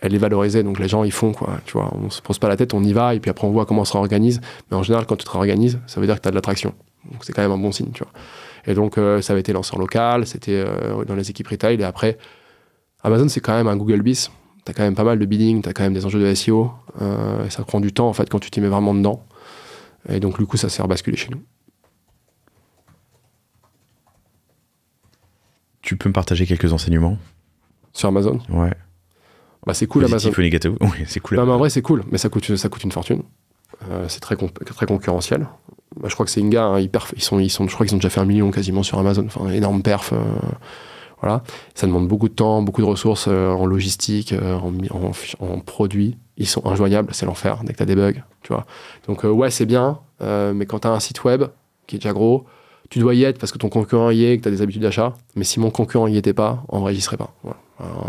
S2: elle est valorisée, donc les gens ils font, quoi, tu vois, on se pose pas la tête, on y va, et puis après on voit comment on se réorganise, mais en général quand tu te réorganises, ça veut dire que tu as de l'attraction, donc c'est quand même un bon signe, tu vois. Et donc ça avait été lancé en local, c'était dans les équipes retail, et après, Amazon c'est quand même un Google bis, t'as quand même pas mal de bidding, t'as quand même des enjeux de SEO, et ça prend du temps en fait quand tu t'y mets vraiment dedans. Et donc, du coup, ça s'est rebasculé chez nous.
S1: Tu peux me partager quelques enseignements?
S2: Sur Amazon?
S1: Ouais.
S2: Bah, c'est cool,
S1: Positif
S2: Amazon.
S1: ou négatif? Oui, c'est cool.
S2: Non, mais en vrai, c'est cool, mais ça coûte une fortune. C'est très concurrentiel. Bah, je crois que c'est Inga, hein, je crois qu'ils ont déjà fait 1 million quasiment sur Amazon. Enfin, énorme perf. Voilà. Ça demande beaucoup de temps, beaucoup de ressources en logistique, en produits. Ils sont injoignables, c'est l'enfer dès que tu as des bugs, tu vois. Donc ouais, c'est bien, mais quand tu as un site web qui est déjà gros, tu dois y être parce que ton concurrent y est et que tu as des habitudes d'achat. Mais si mon concurrent y était pas, en vrai, j'y serais pas. Voilà.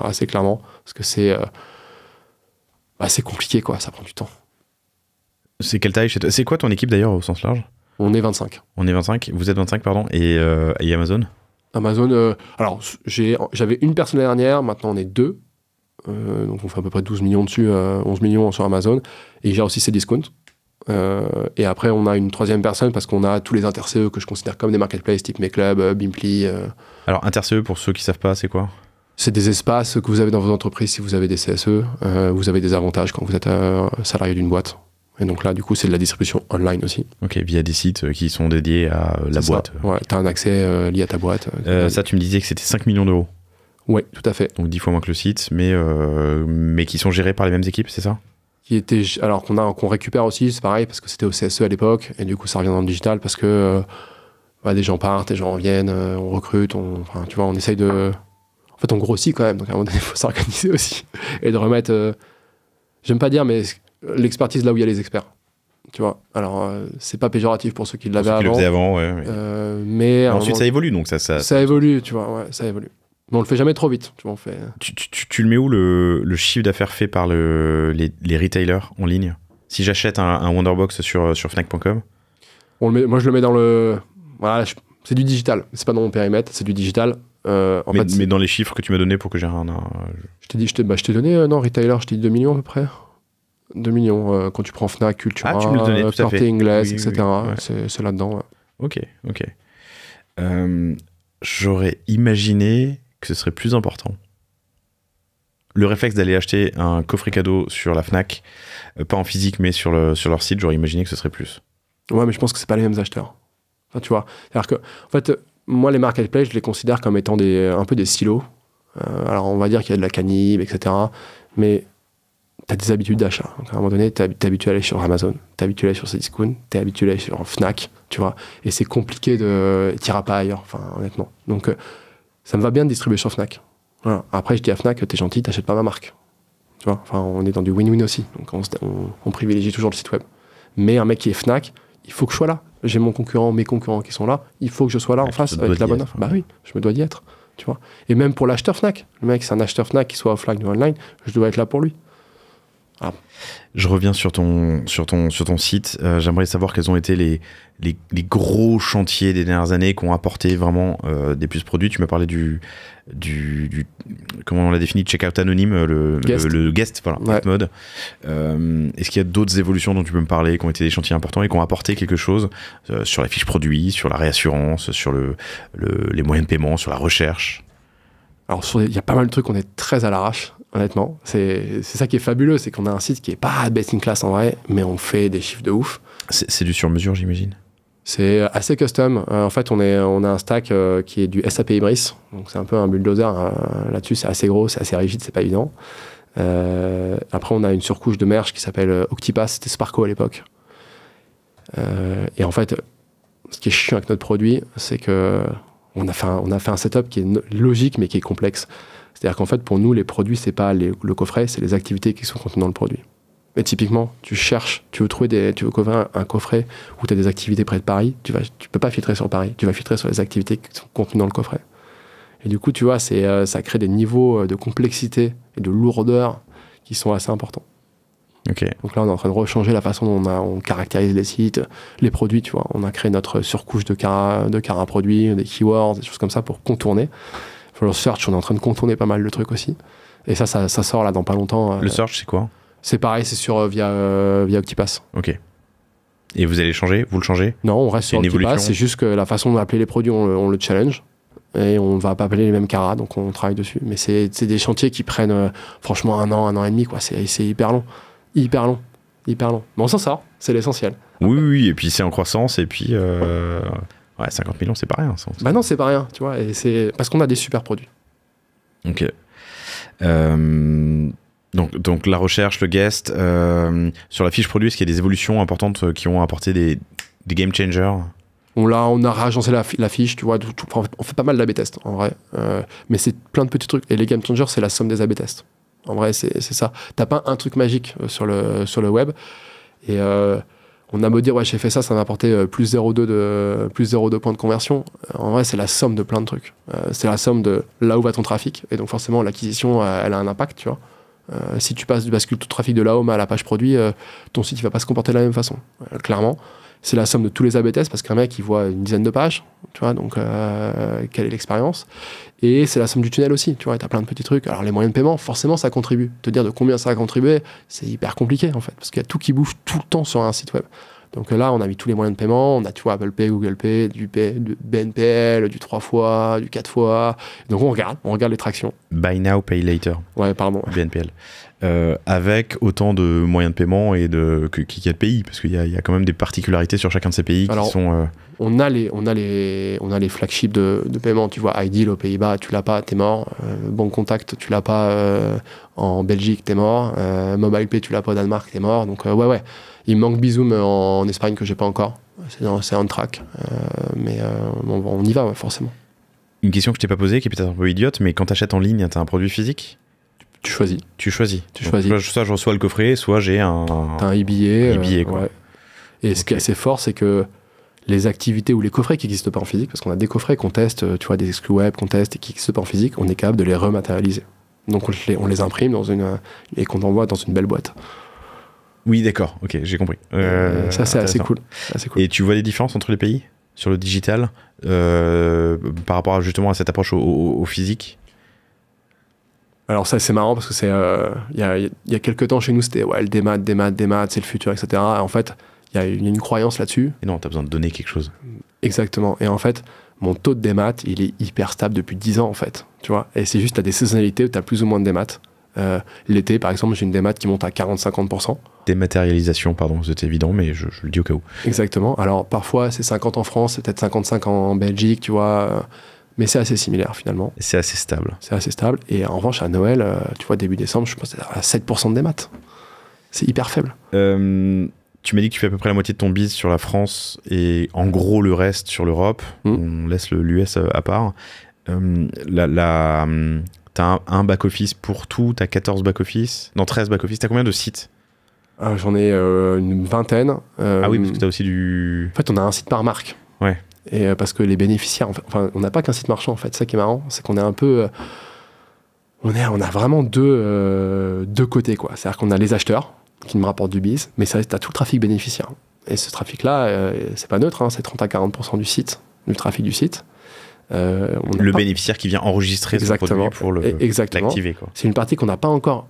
S2: Assez clairement, parce que c'est compliqué, quoi, ça prend du temps.
S1: C'est quelle taille chez toi? C'est quoi ton équipe d'ailleurs au sens large?
S2: On est 25.
S1: On est 25, vous êtes 25, pardon, et Amazon?
S2: Amazon, alors j'avais une personne l'année dernière, maintenant on est 2. Donc on fait à peu près 12 millions dessus, 11 millions sur Amazon. Et il gère aussi ses discounts. Et après, on a une 3e personne parce qu'on a tous les inter-CE que je considère comme des marketplaces type MeClub, Bimply.
S1: Alors, inter-CE, pour ceux qui savent pas, c'est quoi?
S2: C'est des espaces que vous avez dans vos entreprises si vous avez des CSE. Vous avez des avantages quand vous êtes salarié d'une boîte. Et donc là, du coup, c'est de la distribution online aussi.
S1: Ok, via des sites qui sont dédiés à la boîte.
S2: Ouais, tu as un accès lié à ta boîte.
S1: Ça, tu me disais que c'était 5 millions d'euros.
S2: Oui, tout à fait.
S1: Donc 10 fois moins que le site, mais qui sont gérés par les mêmes équipes, c'est ça?
S2: Alors qu'on récupère aussi, c'est pareil, parce que c'était au CSE à l'époque, et du coup ça revient dans le digital, parce que des gens partent, des gens reviennent, on recrute, enfin, tu vois, on essaye de... En fait, on grossit quand même, donc à un moment donné, il faut s'organiser aussi, et de remettre, j'aime pas dire, mais l'expertise là où il y a les experts. Tu vois, alors c'est pas péjoratif pour ceux qui l'avaient avant.
S1: Qui le faisaient avant, ouais.
S2: Mais
S1: ensuite, ça évolue, donc
S2: ça évolue, tu vois, ouais, ça évolue. Mais on le fait jamais trop vite, tu vois, on fait...
S1: Tu le mets où le chiffre d'affaires fait par les retailers en ligne? Si j'achète un Wonderbox sur Fnac.com?
S2: Moi, je le mets dans le... Voilà, c'est du digital, c'est pas dans mon périmètre, c'est du digital.
S1: Mais dans les chiffres que tu m'as donnés pour que j'ai un...
S2: Je t'ai donné, non, retailer, je t'ai dit 2 millions à peu près. 2 millions, quand tu prends Fnac, Cultura,
S1: tu me le donnais, tout à fait.
S2: Porté Inglés,
S1: Oui,
S2: etc. Ouais. C'est là-dedans. Ouais.
S1: Ok. J'aurais imaginé que ce serait plus important. Le réflexe d'aller acheter un coffret cadeau sur la Fnac, pas en physique, mais sur leur site, j'aurais imaginé que ce serait plus.
S2: Ouais, mais je pense que c'est pas les mêmes acheteurs. Enfin, tu vois, c'est-à-dire que, en fait, moi, les marketplaces, je les considère comme étant un peu des silos. Alors, on va dire qu'il y a de la canib, etc. Mais tu as des habitudes d'achat. Donc, à un moment donné, tu es habitué à aller sur Amazon, tu es habitué à aller sur Cdiscount, tu es habitué à aller sur Fnac, tu vois. Et c'est compliqué tu n'iras pas ailleurs, enfin, honnêtement. Donc, ça me va bien de distribuer sur Fnac. Voilà. Après, je dis à Fnac, t'es gentil, t'achètes pas ma marque. Tu vois, enfin, on est dans du win-win aussi. Donc, on privilégie toujours le site web. Mais un mec qui est Fnac, il faut que je sois là. J'ai mes concurrents qui sont là. Il faut que je sois là en face avec la bonne offre. Bah oui, je me dois d'y être. Tu vois. Et même pour l'acheteur Fnac. Le mec, c'est un acheteur Fnac qui soit offline ou online, je dois être là pour lui. Ah.
S1: Je reviens sur ton site. J'aimerais savoir quels ont été les gros chantiers des dernières années qui ont apporté vraiment des plus produits. Tu m'as parlé du comment on l'a défini, checkout anonyme, le guest, voilà,
S2: ouais.
S1: mode. Est-ce qu'il y a d'autres évolutions dont tu peux me parler qui ont été des chantiers importants et qui ont apporté quelque chose sur la fiche produit, sur la réassurance, sur les moyens de paiement, sur la recherche?
S2: Alors, il y a pas mal de trucs, on est très à l'arrache, honnêtement. C'est ça qui est fabuleux, c'est qu'on a un site qui est pas best in class en vrai, mais on fait des chiffres de ouf.
S1: C'est du sur-mesure, j'imagine?
S2: C'est assez custom. En fait, on a un stack qui est du SAP Ibris, donc c'est un peu un bulldozer. Là-dessus, c'est assez gros, c'est assez rigide, c'est pas évident. Après, on a une surcouche de merge qui s'appelle Octipath, c'était Sparko à l'époque. Et en fait, ce qui est chiant avec notre produit, c'est que on a fait un setup qui est logique mais qui est complexe. C'est-à-dire qu'en fait, pour nous, les produits, c'est pas le coffret, c'est les activités qui sont contenues dans le produit. Mais typiquement, tu veux coffrer un coffret où tu as des activités près de Paris, tu peux pas filtrer sur Paris, tu vas filtrer sur les activités qui sont contenues dans le coffret. Et du coup, tu vois, ça crée des niveaux de complexité et de lourdeur qui sont assez importants.
S1: Okay.
S2: Donc là, on est en train de rechanger la façon dont on caractérise les sites, les produits, tu vois. On a créé notre surcouche de cara produits, des keywords, des choses comme ça pour contourner. Pour le search, on est en train de contourner pas mal de trucs aussi. Et ça sort là dans pas longtemps.
S1: Le search, c'est quoi?
S2: C'est pareil, c'est via Octipath.
S1: Ok. Et vous allez vous le changez?
S2: Non, on reste sur Octipath, c'est juste que la façon d'appeler les produits, on le challenge. Et on va pas appeler les mêmes caras, donc on travaille dessus. Mais c'est des chantiers qui prennent franchement un an et demi, quoi. C'est hyper long. Hyper long. Mais on s'en sort, c'est l'essentiel.
S1: Oui, et puis c'est en croissance, et puis 50 millions, c'est pas rien.
S2: Bah non, c'est pas rien, tu vois, et c'est parce qu'on a des super produits.
S1: Ok. Donc la recherche, le guest, sur la fiche produit, est-ce qu'il y a des évolutions importantes qui ont apporté des game changers?
S2: On a réagencé la fiche, tu vois, on fait pas mal d'A/B tests, en vrai. Mais c'est plein de petits trucs. Et les game changers, c'est la somme des A/B tests. En vrai, c'est ça. T'as pas un truc magique sur le web. Et on a beau dire, ouais, j'ai fait ça m'a apporté plus 0,2 points de conversion. En vrai, c'est la somme de plein de trucs. C'est la somme de là où va ton trafic. Et donc, forcément, l'acquisition, elle a un impact, tu vois. Si tu bascules tout le trafic de la home à la page produit, ton site, il va pas se comporter de la même façon. Clairement. C'est la somme de tous les A/B tests parce qu'un mec, il voit une dizaine de pages, tu vois, donc quelle est l'expérience? Et c'est la somme du tunnel aussi, tu vois, t'as plein de petits trucs. Alors les moyens de paiement, forcément, ça contribue. Te dire de combien ça a contribué, c'est hyper compliqué en fait, parce qu'il y a tout qui bouge tout le temps sur un site web. Donc là, on a mis tous les moyens de paiement, on a, tu vois, Apple Pay, Google Pay, du BNPL, du 3 fois, du 4 fois. Donc on regarde les tractions.
S1: Buy now, pay later.
S2: Ouais, pardon.
S1: BNPL. Avec autant de moyens de paiement et qu'il y a de pays, parce qu'il y a quand même des particularités sur chacun de ces pays. Alors, qui sont...
S2: On a les flagships de paiement, tu vois, Ideal aux Pays-Bas, tu l'as pas, t'es mort. Banque Contact, tu l'as pas en Belgique, t'es mort. MobilePay, tu l'as pas au Danemark, t'es mort. Donc ouais. Il me manque Bizoom en Espagne que j'ai pas encore. C'est on track. Mais on y va, ouais, forcément.
S1: Une question que je t'ai pas posée, qui est peut-être un peu idiote, mais quand t'achètes en ligne, t'as un produit physique?
S2: Tu choisis.
S1: Soit je reçois le coffret, soit j'ai un...
S2: T'as un e-billet.
S1: Quoi.
S2: Ouais. Et ce qui est assez fort, c'est que les activités ou les coffrets qui n'existent pas en physique, parce qu'on a des coffrets qu'on teste, tu vois, des exclus web qu'on teste et qui n'existent pas en physique, on est capable de les rematérialiser. Donc on les imprime et qu'on envoie dans une belle boîte.
S1: Oui, d'accord, ok, j'ai compris.
S2: Ça, c'est assez cool.
S1: Et tu vois des différences entre les pays sur le digital par rapport justement à cette approche au physique?
S2: Alors ça, c'est marrant parce que il y a quelques temps chez nous, c'était le démat, c'est le futur, etc. Et en fait, il y a une croyance là-dessus.
S1: Et non, t'as besoin de donner quelque chose.
S2: Exactement. Et en fait, mon taux de démat, il est hyper stable depuis 10 ans, en fait. Tu vois. Et c'est juste, t'as des saisonnalités où t'as plus ou moins de démat. L'été, par exemple, j'ai une démat qui monte à 40-50%.
S1: Dématérialisation, pardon, c'est évident, mais je le dis au cas où.
S2: Exactement. Alors, parfois, c'est 50 en France, c'est peut-être 55 en Belgique, tu vois. Mais c'est assez similaire, finalement.
S1: C'est assez stable.
S2: Et en revanche, à Noël, tu vois, début décembre, je pense à 7% de démat. C'est hyper faible.
S1: Tu m'as dit que tu fais à peu près la moitié de ton biz sur la France et en gros le reste sur l'Europe. On laisse l'US à part. T'as un back-office pour tout, t'as 14 back-office, non 13 back-office, t'as combien de sites?
S2: J'en ai une vingtaine.
S1: Ah oui, parce que t'as aussi
S2: En fait, on a un site par marque.
S1: Ouais.
S2: Et parce que les bénéficiaires, enfin, on n'a pas qu'un site marchand, en fait. Ça qui est marrant, c'est qu'on est un peu... on a vraiment deux côtés, quoi. C'est-à-dire qu'on a les acheteurs qui me rapportent du biz, mais ça, t'as tout le trafic bénéficiaire. Et ce trafic-là, c'est pas neutre, hein, c'est 30 à 40% du site, du trafic du site.
S1: Le bénéficiaire qui vient enregistrer son produit pour l'activer.
S2: C'est une partie qu'on n'a pas encore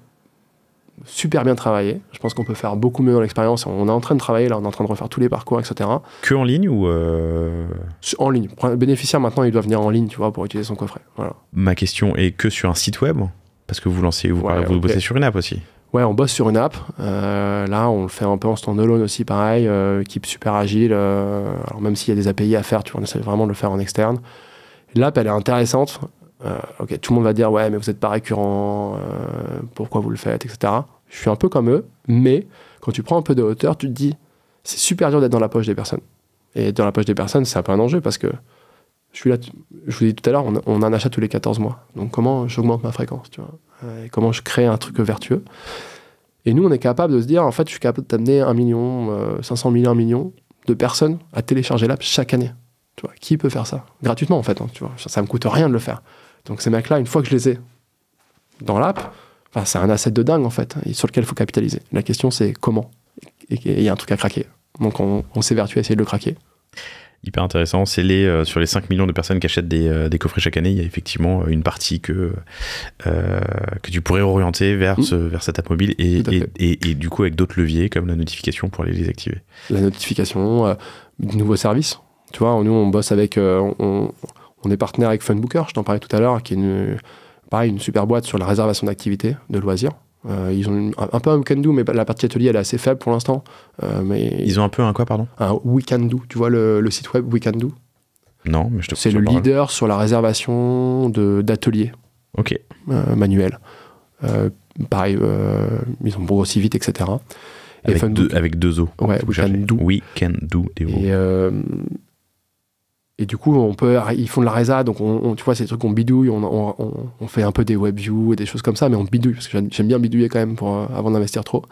S2: super bien travaillé. Je pense qu'on peut faire beaucoup mieux dans l'expérience. On est en train de travailler, là, on est en train de refaire tous les parcours, etc.
S1: Que en ligne ou
S2: En ligne. Le bénéficiaire, maintenant, il doit venir en ligne, tu vois, pour utiliser son coffret. Voilà.
S1: Ma question est que sur un site web? Parce que vous bossez sur une app aussi.
S2: Ouais, on bosse sur une app. Là, on le fait un peu en standalone aussi, pareil. Équipe super agile. Alors, même s'il y a des API à faire, tu vois, on essaie vraiment de le faire en externe. L'app, elle est intéressante. Ok, tout le monde va dire, ouais, mais vous n'êtes pas récurrent, pourquoi vous le faites, etc. Je suis un peu comme eux, mais quand tu prends un peu de hauteur, tu te dis, c'est super dur d'être dans la poche des personnes. Et dans la poche des personnes, c'est un peu un enjeu parce que je vous ai dit tout à l'heure, on a un achat tous les 14 mois. Donc comment j'augmente ma fréquence, tu vois, et comment je crée un truc vertueux. Et nous, on est capable de se dire, en fait, je suis capable d'amener 1 million, 500 000, 1 million de personnes à télécharger l'app chaque année. Tu vois, qui peut faire ça? Gratuitement, en fait. Hein, tu vois, ça me coûte rien de le faire. Donc ces mecs-là, une fois que je les ai dans l'app, c'est un asset de dingue, en fait, sur lequel il faut capitaliser. La question, c'est comment? Et il y a un truc à craquer. Donc on s'évertue à essayer de le craquer.
S1: Hyper intéressant. C'est sur les 5 millions de personnes qui achètent des coffrets chaque année, il y a effectivement une partie que tu pourrais orienter vers cette app mobile et du coup avec d'autres leviers comme la notification pour aller les activer.
S2: La notification, de nouveaux services. Tu vois, nous on bosse avec... on est partenaire avec Funbooker, je t'en parlais tout à l'heure, qui est une super boîte sur la réservation d'activités, de loisirs. Ils ont un peu un Weekendoo, mais la partie atelier, elle est assez faible pour l'instant. Mais
S1: ils ont un peu un quoi, pardon?
S2: Un Weekendoo. Tu vois le site web Weekendoo?
S1: Non, mais je te
S2: C'est le leader sur la réservation d'ateliers manuels. Pareil, ils ont grossi vite, etc.
S1: Avec deux O.
S2: Ouais, Weekendoo.
S1: Weekendoo.
S2: Et du coup, ils font de la résa, donc tu vois, c'est des trucs qu'on bidouille, on fait un peu des WebView et des choses comme ça, mais on bidouille, parce que j'aime bien bidouiller quand même avant d'investir trop.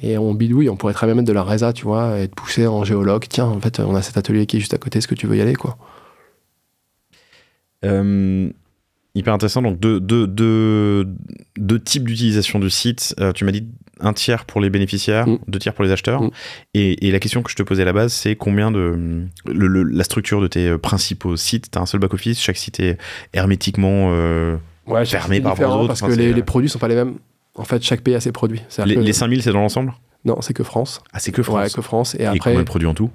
S2: Et on bidouille, on pourrait très bien mettre de la résa, tu vois, et te pousser en géologue. Tiens, en fait, on a cet atelier qui est juste à côté, est-ce que tu veux y aller, quoi?
S1: Hyper intéressant, donc deux types d'utilisation du site. Tu m'as dit 1 tiers pour les bénéficiaires, 2 tiers pour les acheteurs. Et la question que je te posais à la base, c'est combien la structure de tes principaux sites? Tu as un seul back-office, chaque site est hermétiquement fermé par rapport aux autres.
S2: Parce que les produits sont pas les mêmes. En fait, chaque pays a ses produits.
S1: Les 5000, c'est dans l'ensemble?
S2: Non, c'est que France.
S1: Ah, c'est que France?
S2: Ouais, que France. Et après,
S1: combien de produits en tout?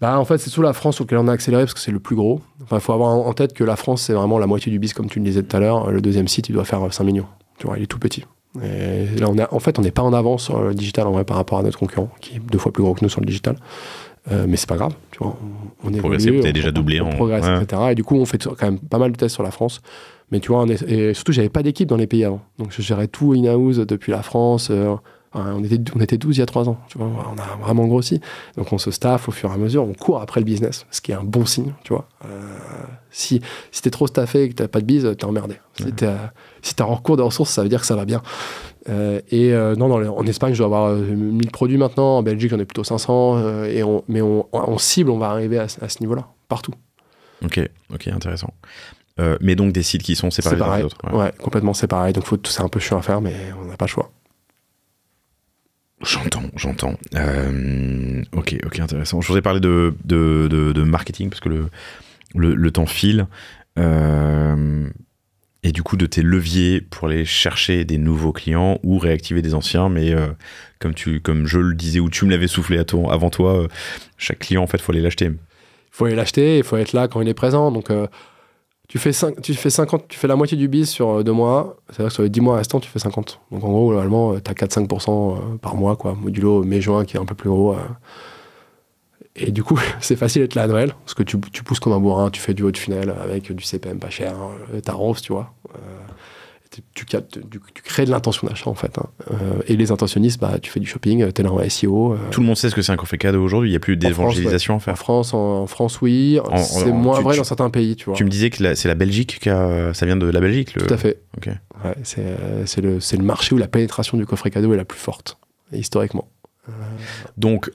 S2: En fait, c'est surtout la France sur laquelle on a accéléré parce que c'est le plus gros. Enfin, il faut avoir en tête que la France, c'est vraiment la moitié du biz, comme tu le disais tout à l'heure. Le deuxième site, il doit faire 5 millions. Tu vois, il est tout petit. Et là, on n'est pas en avance sur le digital en vrai par rapport à notre concurrent, qui est 2 fois plus gros que nous sur le digital. Mais c'est pas grave. Tu vois, on évolue,
S1: vous avez déjà doublé.
S2: On progresse, etc. Et du coup, on fait quand même pas mal de tests sur la France. Mais tu vois, et surtout, j'avais pas d'équipe dans les pays avant. Donc, je gérais tout in-house depuis la France. On était 12 il y a 3 ans, tu vois, on a vraiment grossi. Donc on se staff au fur et à mesure, on court après le business, ce qui est un bon signe, tu vois. Si t'es trop staffé et que t'as pas de biz, t'es emmerdé. Si t'es en recours de ressources, ça veut dire que ça va bien. En Espagne, je dois avoir 1000 produits maintenant, en Belgique, j'en ai plutôt 500, mais on cible, on va arriver à ce niveau-là, partout.
S1: Ok, intéressant. Mais donc des sites qui sont séparés des uns des autres.
S2: Ouais, complètement séparés, donc c'est un peu chiant à faire, mais on n'a pas le choix.
S1: J'entends. Ok, intéressant. Je voudrais parler de marketing parce que le temps file. Et du coup, de tes leviers pour aller chercher des nouveaux clients ou réactiver des anciens. Mais comme je le disais ou tu me l'avais soufflé avant toi, chaque client, en fait, il faut aller l'acheter.
S2: Il faut aller l'acheter, il faut être là quand il est présent. Donc, tu fais la moitié du biz sur 2 mois, c'est-à-dire que sur les 10 mois restants, tu fais 50. Donc en gros, globalement, tu as 4-5% par mois, quoi, modulo mai-juin qui est un peu plus gros. Et du coup, c'est facile d'être là à Noël, parce que tu pousses comme un bourrin, tu fais du haut de funnel avec du CPM pas cher, t'arroses, tu vois. tu crées de l'intention d'achat en fait. Hein. Et les intentionnistes, bah, tu fais du shopping, t'es là en SEO.
S1: Tout le monde sait ce que c'est un coffret cadeau aujourd'hui. Il n'y a plus d'évangélisation à faire.
S2: En France, oui. C'est moins vrai dans certains pays, tu vois.
S1: Tu me disais que c'est la Belgique ça vient de la Belgique.
S2: Tout à fait.
S1: Okay.
S2: Ouais, c'est le marché où la pénétration du coffret cadeau est la plus forte, historiquement.
S1: Donc,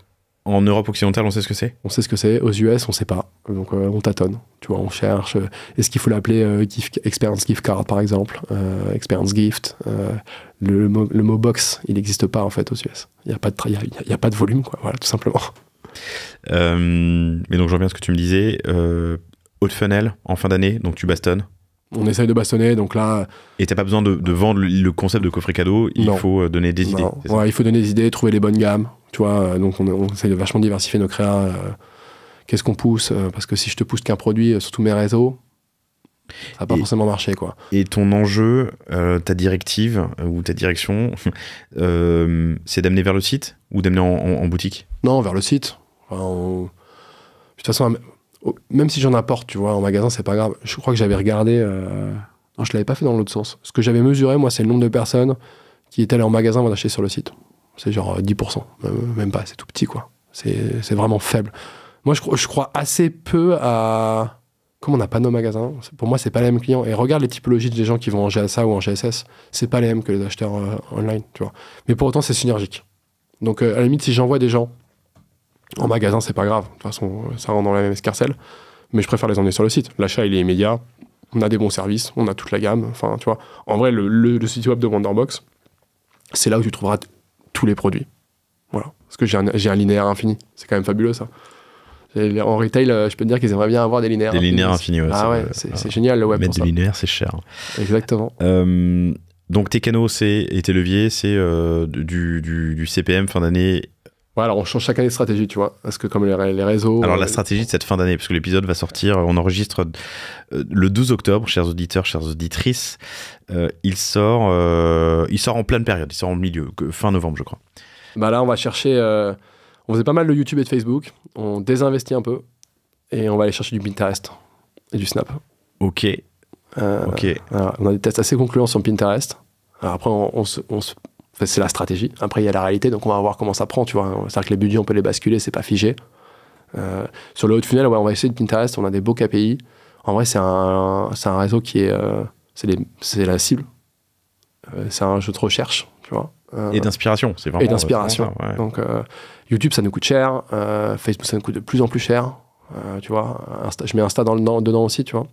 S1: en Europe occidentale, on sait ce que c'est ?
S2: On sait ce que c'est. Aux US, on sait pas. Donc, on tâtonne. Tu vois, on cherche. Est-ce qu'il faut l'appeler Experience Gift Card, par exemple Experience Gift. Le mot box, il n'existe pas, en fait, aux US. Il n'y a pas de volume, quoi. Voilà, tout simplement.
S1: Mais donc, je reviens à ce que tu me disais. Haut de funnel, en fin d'année, donc tu bastonnes.
S2: On essaye de bastonner, donc là...
S1: Et t'as pas besoin de vendre le concept de coffret cadeau, il faut donner des idées.
S2: Ouais, il faut donner des idées, trouver les bonnes gammes, tu vois, donc on essaye de vachement diversifier nos créas. Qu'est-ce qu'on pousse parce que si je te pousse qu'un produit sur tous mes réseaux, ça va pas forcément marcher, quoi.
S1: Et ton enjeu, ta directive ou ta direction, c'est d'amener vers le site ou d'amener en boutique ?
S2: Non, vers le site. Enfin, de toute façon... Même si j'en apporte, tu vois, en magasin, c'est pas grave. Je crois que j'avais regardé... Non, je l'avais pas fait dans l'autre sens. Ce que j'avais mesuré, moi, c'est le nombre de personnes qui étaient allées en magasin avant d'acheter sur le site. C'est genre 10%. Même pas, c'est tout petit, quoi. C'est vraiment faible. Moi, je crois assez peu à... Comme on n'a pas nos magasins, pour moi, c'est pas les mêmes clients. Et regarde les typologies des gens qui vont en GSA ou en GSS. C'est pas les mêmes que les acheteurs online, tu vois. Mais pour autant, c'est synergique. Donc, à la limite, si j'envoie des gens en magasin, c'est pas grave. De toute façon, ça rentre dans la même escarcelle. Mais je préfère les emmener sur le site. L'achat, il est immédiat. On a des bons services. On a toute la gamme. Enfin, tu vois. En vrai, le site web de Wonderbox, c'est là où tu trouveras tous les produits. Voilà. Parce que j'ai un linéaire infini. C'est quand même fabuleux, ça. En retail, je peux te dire qu'ils aimeraient bien avoir des linéaires
S1: infinis. Des linéaires infinis, ouais.
S2: Ah ouais, c'est génial, le web.
S1: Mettre des linéaires, c'est cher.
S2: Exactement.
S1: Donc, tes canaux et tes leviers, c'est du CPM fin d'année.
S2: Ouais, alors on change chaque année de stratégie, tu vois, parce que comme les réseaux...
S1: Alors la stratégie de cette fin d'année, parce que l'épisode va sortir, on enregistre le 12 octobre, chers auditeurs, chères auditrices, il sort en pleine période, il sort en milieu, fin novembre je crois.
S2: Bah là on va chercher, on faisait pas mal de YouTube et de Facebook, on désinvestit un peu, et on va aller chercher du Pinterest et du Snap.
S1: Ok.
S2: Voilà, on a des tests assez concluants sur Pinterest, alors après c'est la stratégie. Après, il y a la réalité, donc on va voir comment ça prend, tu vois. C'est-à-dire que les budgets, on peut les basculer, c'est pas figé. Sur le haut de funnel, ouais, on va essayer de Pinterest, on a des beaux KPI. En vrai, c'est un réseau qui est... c'est la cible. C'est un jeu de recherche, tu vois.
S1: Et d'inspiration, c'est vraiment...
S2: Et d'inspiration.
S1: Ça, ouais.
S2: Donc, YouTube, ça nous coûte cher. Facebook, ça nous coûte de plus en plus cher. Tu vois, je mets Insta dedans aussi, tu vois.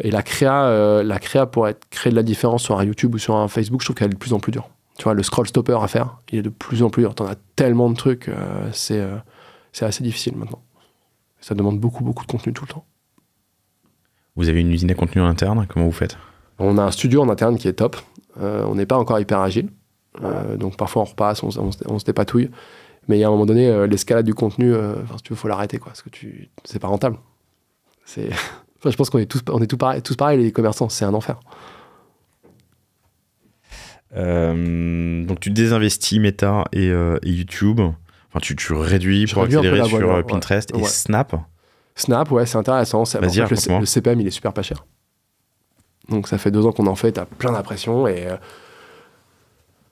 S2: Et la créa pour créer de la différence sur un YouTube ou sur un Facebook, je trouve qu'elle est de plus en plus dure. Tu vois, le scroll stopper à faire, il est de plus en plus dur. T'en as tellement de trucs, c'est assez difficile maintenant. Ça demande beaucoup, beaucoup de contenu tout le temps.
S1: Vous avez une usine à contenu en interne, comment vous faites ?
S2: On a un studio en interne qui est top. On n'est pas encore hyper agile. Donc parfois on repasse, on se dépatouille. Mais il y a un moment donné, l'escalade du contenu, si tu veux, faut l'arrêter, quoi, parce que c'est pas rentable. Enfin, je pense qu'on est tous pareil, les commerçants, c'est un enfer.
S1: Donc tu désinvestis Meta et YouTube. Enfin, tu réduis pour accélérer sur Pinterest et Snap.
S2: Snap, ouais, c'est intéressant.
S1: Vas-y,
S2: le CPM, il est super pas cher. Donc ça fait 2 ans qu'on en fait, t'as plein d'impressions. Et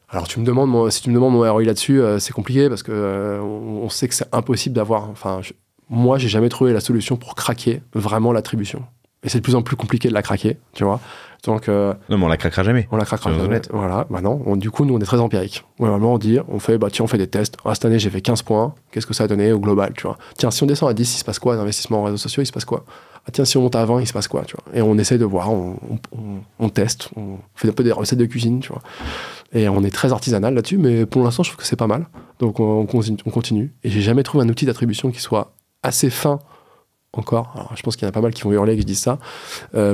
S2: alors si tu me demandes mon ROI là-dessus, c'est compliqué parce que on sait que c'est impossible d'avoir. Enfin, moi, j'ai jamais trouvé la solution pour craquer vraiment l'attribution. Et c'est de plus en plus compliqué de la craquer, tu vois. Donc,
S1: non, mais on la craquera jamais.
S2: On la craquera jamais. Voilà, bah non. Du coup, nous, on est très empirique. Vraiment, on fait des tests. Cette année, j'ai fait 15 points. Qu'est-ce que ça a donné au global, tu vois. Tiens, si on descend à 10, il se passe quoi? L'investissement en réseaux sociaux, il se passe quoi? Ah, tiens, si on monte à 20, il se passe quoi, tu vois. Et on essaie de voir, on teste, on fait un peu des recettes de cuisine, tu vois. Et on est très artisanal là-dessus, mais pour l'instant, je trouve que c'est pas mal. Donc, on continue. Et j'ai jamais trouvé un outil d'attribution qui soit assez fin encore. Alors, je pense qu'il y en a pas mal qui vont hurler que je dise ça,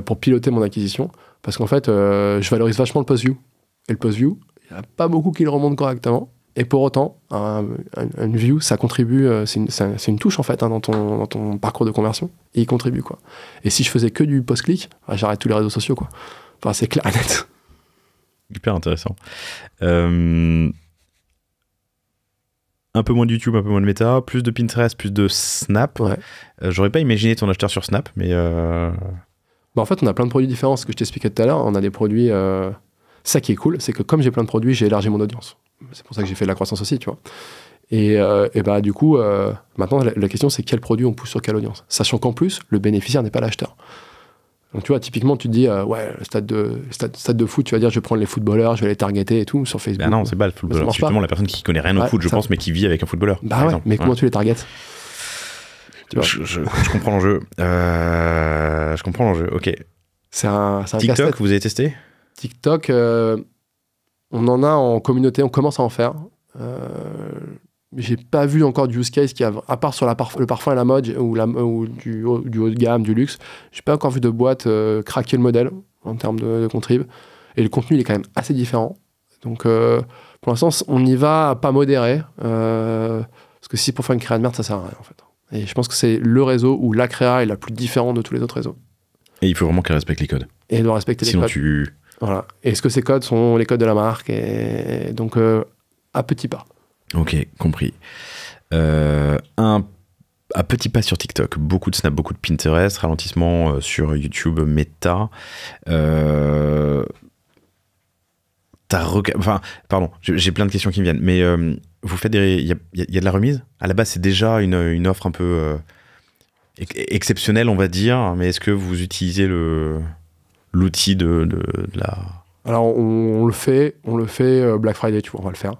S2: pour piloter mon acquisition. Parce qu'en fait, je valorise vachement le post-view. Et le post-view, il n'y en a pas beaucoup qui le remontent correctement. Et pour autant, une view, ça contribue, c'est une touche en fait, hein, dans ton parcours de conversion. Et il contribue, quoi. Et si je faisais que du post-click, j'arrête tous les réseaux sociaux, quoi. Enfin, c'est clair et net.
S1: Hyper intéressant. Un peu moins de YouTube, un peu moins de Meta, plus de Pinterest, plus de Snap.
S2: Ouais.
S1: J'aurais pas imaginé ton acheteur sur Snap, mais...
S2: Bah, en fait, on a plein de produits différents. Ce que je t'expliquais tout à l'heure, on a des produits... Ça qui est cool, c'est que comme j'ai plein de produits, j'ai élargi mon audience. C'est pour ça que j'ai fait de la croissance aussi, tu vois. Et bah, du coup, maintenant, la question, c'est quel produit on pousse sur quelle audience. Sachant qu'en plus, le bénéficiaire n'est pas l'acheteur. Donc, tu vois, typiquement, tu te dis, ouais, le stade de foot, tu vas dire, je vais prendre les footballeurs, je vais les targeter et tout sur Facebook.
S1: Bah non, c'est pas le footballeur. C'est justement la personne qui connaît rien au foot, je pense, mais qui vit avec un footballeur.
S2: Bah ouais, mais comment tu les targetes?
S1: Je comprends l'enjeu. Je comprends l'enjeu, ok.
S2: C'est un
S1: TikTok, vous avez testé?
S2: TikTok, on en a en communauté, on commence à en faire. J'ai pas vu encore du use case qui a, à part sur le parfum et la mode ou du haut de gamme, du luxe, j'ai pas encore vu de boîte craquer le modèle en termes de contrib. Et le contenu, il est quand même assez différent. Donc, pour l'instant, on y va pas modéré. Parce que si pour faire une créa de merde, ça sert à rien, en fait. Et je pense que c'est le réseau où la créa est la plus différente de tous les autres réseaux.
S1: Et il faut vraiment qu'elle respecte les codes.
S2: Et elle doit respecter les codes.
S1: Sinon,
S2: Voilà. Est-ce que ces codes sont les codes de la marque? Et donc, à petits pas.
S1: Ok, compris. À petits pas sur TikTok, beaucoup de Snap, beaucoup de Pinterest, ralentissement sur YouTube, Meta. Enfin, pardon, j'ai plein de questions qui me viennent, mais vous faites il y a de la remise? À la base, c'est déjà une offre un peu exceptionnelle, on va dire, mais est-ce que vous utilisez l'outil de la...
S2: Alors, on le fait Black Friday, tu vois, on va le faire.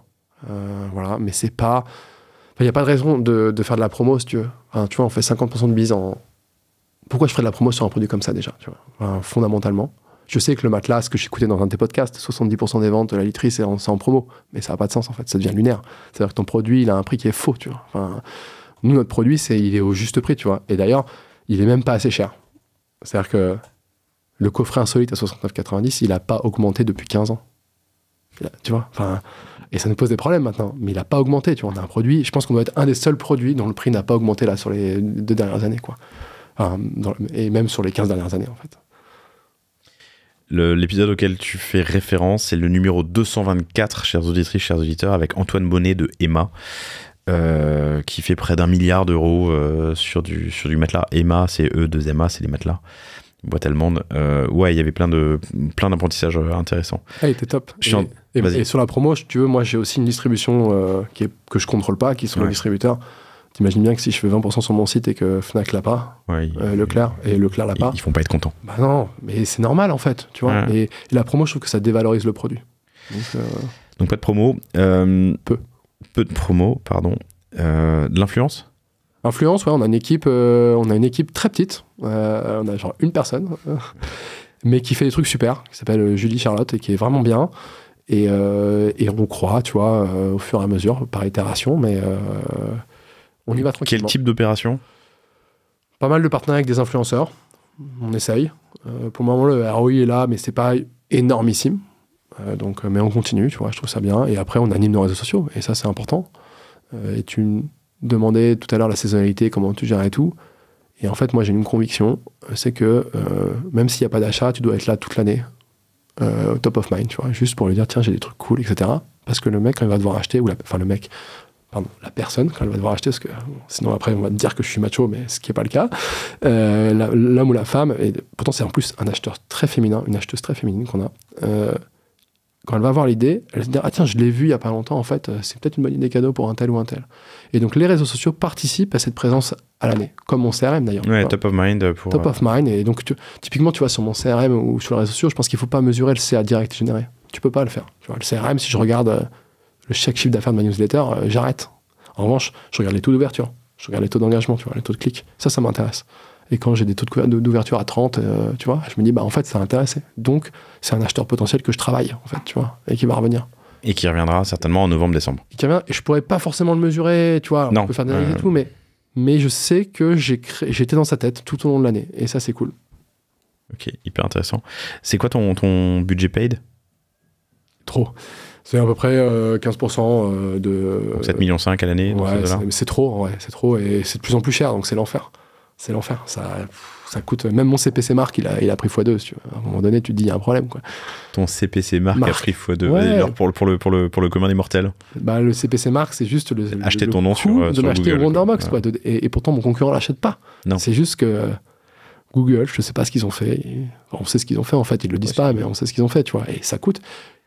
S2: Voilà, mais c'est pas... Il n'y a pas de raison de faire de la promo, si tu veux. Enfin, tu vois, on fait 50% de bise en... Pourquoi je ferais de la promo sur un produit comme ça, déjà, tu vois, enfin, fondamentalement. Je sais que le matelas, ce que j'écoutais dans un de tes podcasts, 70% des ventes de la literie, c'est en promo. Mais ça n'a pas de sens, en fait. Ça devient lunaire. C'est-à-dire que ton produit, il a un prix qui est faux, tu vois. Enfin, nous, notre produit, il est au juste prix, tu vois. Et d'ailleurs, il est même pas assez cher. C'est-à-dire que le coffret insolite à 69,90, il n'a pas augmenté depuis 15 ans. Tu vois, enfin, et ça nous pose des problèmes maintenant. Mais il n'a pas augmenté, tu vois. On a un produit, je pense qu'on doit être un des seuls produits dont le prix n'a pas augmenté là sur les 2 dernières années, quoi. Enfin, et même sur les 15 dernières années, en fait.
S1: L'épisode auquel tu fais référence, c'est le numéro 224, chères auditrices, chers auditeurs, avec Antoine Bonnet de Emma, qui fait près d'1 milliard d'euros sur du matelas. Emma, c'est E2MA, c'est les matelas. Boîte allemande. Ouais, il y avait plein d'apprentissages intéressants.
S2: Ah, il était top. Et sur la promo, si tu veux, moi j'ai aussi une distribution que je contrôle pas, qui sont les distributeurs. T'imagines bien que si je fais 20% sur mon site et que Fnac l'a pas, Leclerc l'a pas.
S1: Ils font pas être contents.
S2: Bah non, mais c'est normal en fait, tu vois. Ouais. Et la promo, je trouve que ça dévalorise le produit.
S1: Donc pas de promo. Peu de promo, pardon. De l'influence?
S2: Influence, ouais, on a une équipe très petite. On a genre une personne, mais qui fait des trucs super, qui s'appelle Julie Charlotte et qui est vraiment bien. Et on croit, tu vois, au fur et à mesure, par itération, mais on y va tranquillement.
S1: Quel type d'opération?
S2: Pas mal de partenariats avec des influenceurs. On essaye. Pour le moment, le ROI est là, mais c'est pas énormissime. Mais on continue, tu vois, je trouve ça bien. Et après, on anime nos réseaux sociaux, et ça, c'est important. Et tu demandais tout à l'heure la saisonnalité, comment tu gères et tout. Et en fait, moi, j'ai une conviction, c'est que même s'il n'y a pas d'achat, tu dois être là toute l'année, top of mind, tu vois, juste pour lui dire, tiens, j'ai des trucs cool, etc. Parce que le mec, quand il va devoir acheter, la personne, quand elle va devoir acheter, parce que sinon après, on va me dire que je suis macho, mais ce qui n'est pas le cas, l'homme ou la femme, et pourtant c'est en plus un acheteur très féminin, une acheteuse très féminine qu'on a, quand elle va avoir l'idée, elle va se dire, ah tiens, je l'ai vu il n'y a pas longtemps, en fait, c'est peut-être une bonne idée cadeau pour un tel ou un tel. Et donc les réseaux sociaux participent à cette présence à l'année, comme mon CRM d'ailleurs.
S1: Ouais, top of mind.
S2: Top of mind, et donc typiquement, tu vois, sur mon CRM ou sur les réseaux sociaux, je pense qu'il ne faut pas mesurer le CA direct généré. Tu peux pas le faire. Tu vois, le CRM, si je regarde le chaque chiffre d'affaires de ma newsletter, j'arrête. En revanche, je regarde les taux d'ouverture, je regarde les taux d'engagement, tu vois, les taux de clics. Ça m'intéresse. Et quand j'ai des taux d'ouverture à 30, tu vois, je me dis, bah en fait, ça a intéressé. Donc, c'est un acheteur potentiel que je travaille, en fait, tu vois, et qui va revenir.
S1: Et qui reviendra certainement en novembre-décembre.
S2: Et je pourrais pas forcément le mesurer, tu vois, on peut faire des analyses et tout, mais je sais que j'étais dans sa tête tout au long de l'année. Et ça, c'est cool.
S1: Ok, hyper intéressant. C'est quoi ton budget paid?
S2: Trop. C'est à peu près 15% de...
S1: 7,5 millions à l'année?
S2: Ouais, c'est trop, ouais, c'est trop. Et c'est de plus en plus cher, donc c'est l'enfer. C'est l'enfer. Ça coûte... Même mon CPC Marc, il a pris x2. Si tu veux. À un moment donné, tu te dis, il y a un problème, quoi.
S1: Ton CPC Marc a pris x2. Ouais. Alors pour le commun des mortels?
S2: Bah, le CPC Marc, c'est juste
S1: acheter ton nom sur
S2: de m'acheter
S1: Google,
S2: au Wonderbox, quoi. Et pourtant, mon concurrent l'achète pas.
S1: Non.
S2: C'est juste que... Google, je sais pas ce qu'ils ont fait. On sait ce qu'ils ont fait, en fait. Ils le disent pas, mais on sait ce qu'ils ont fait, tu vois. Et ça coûte.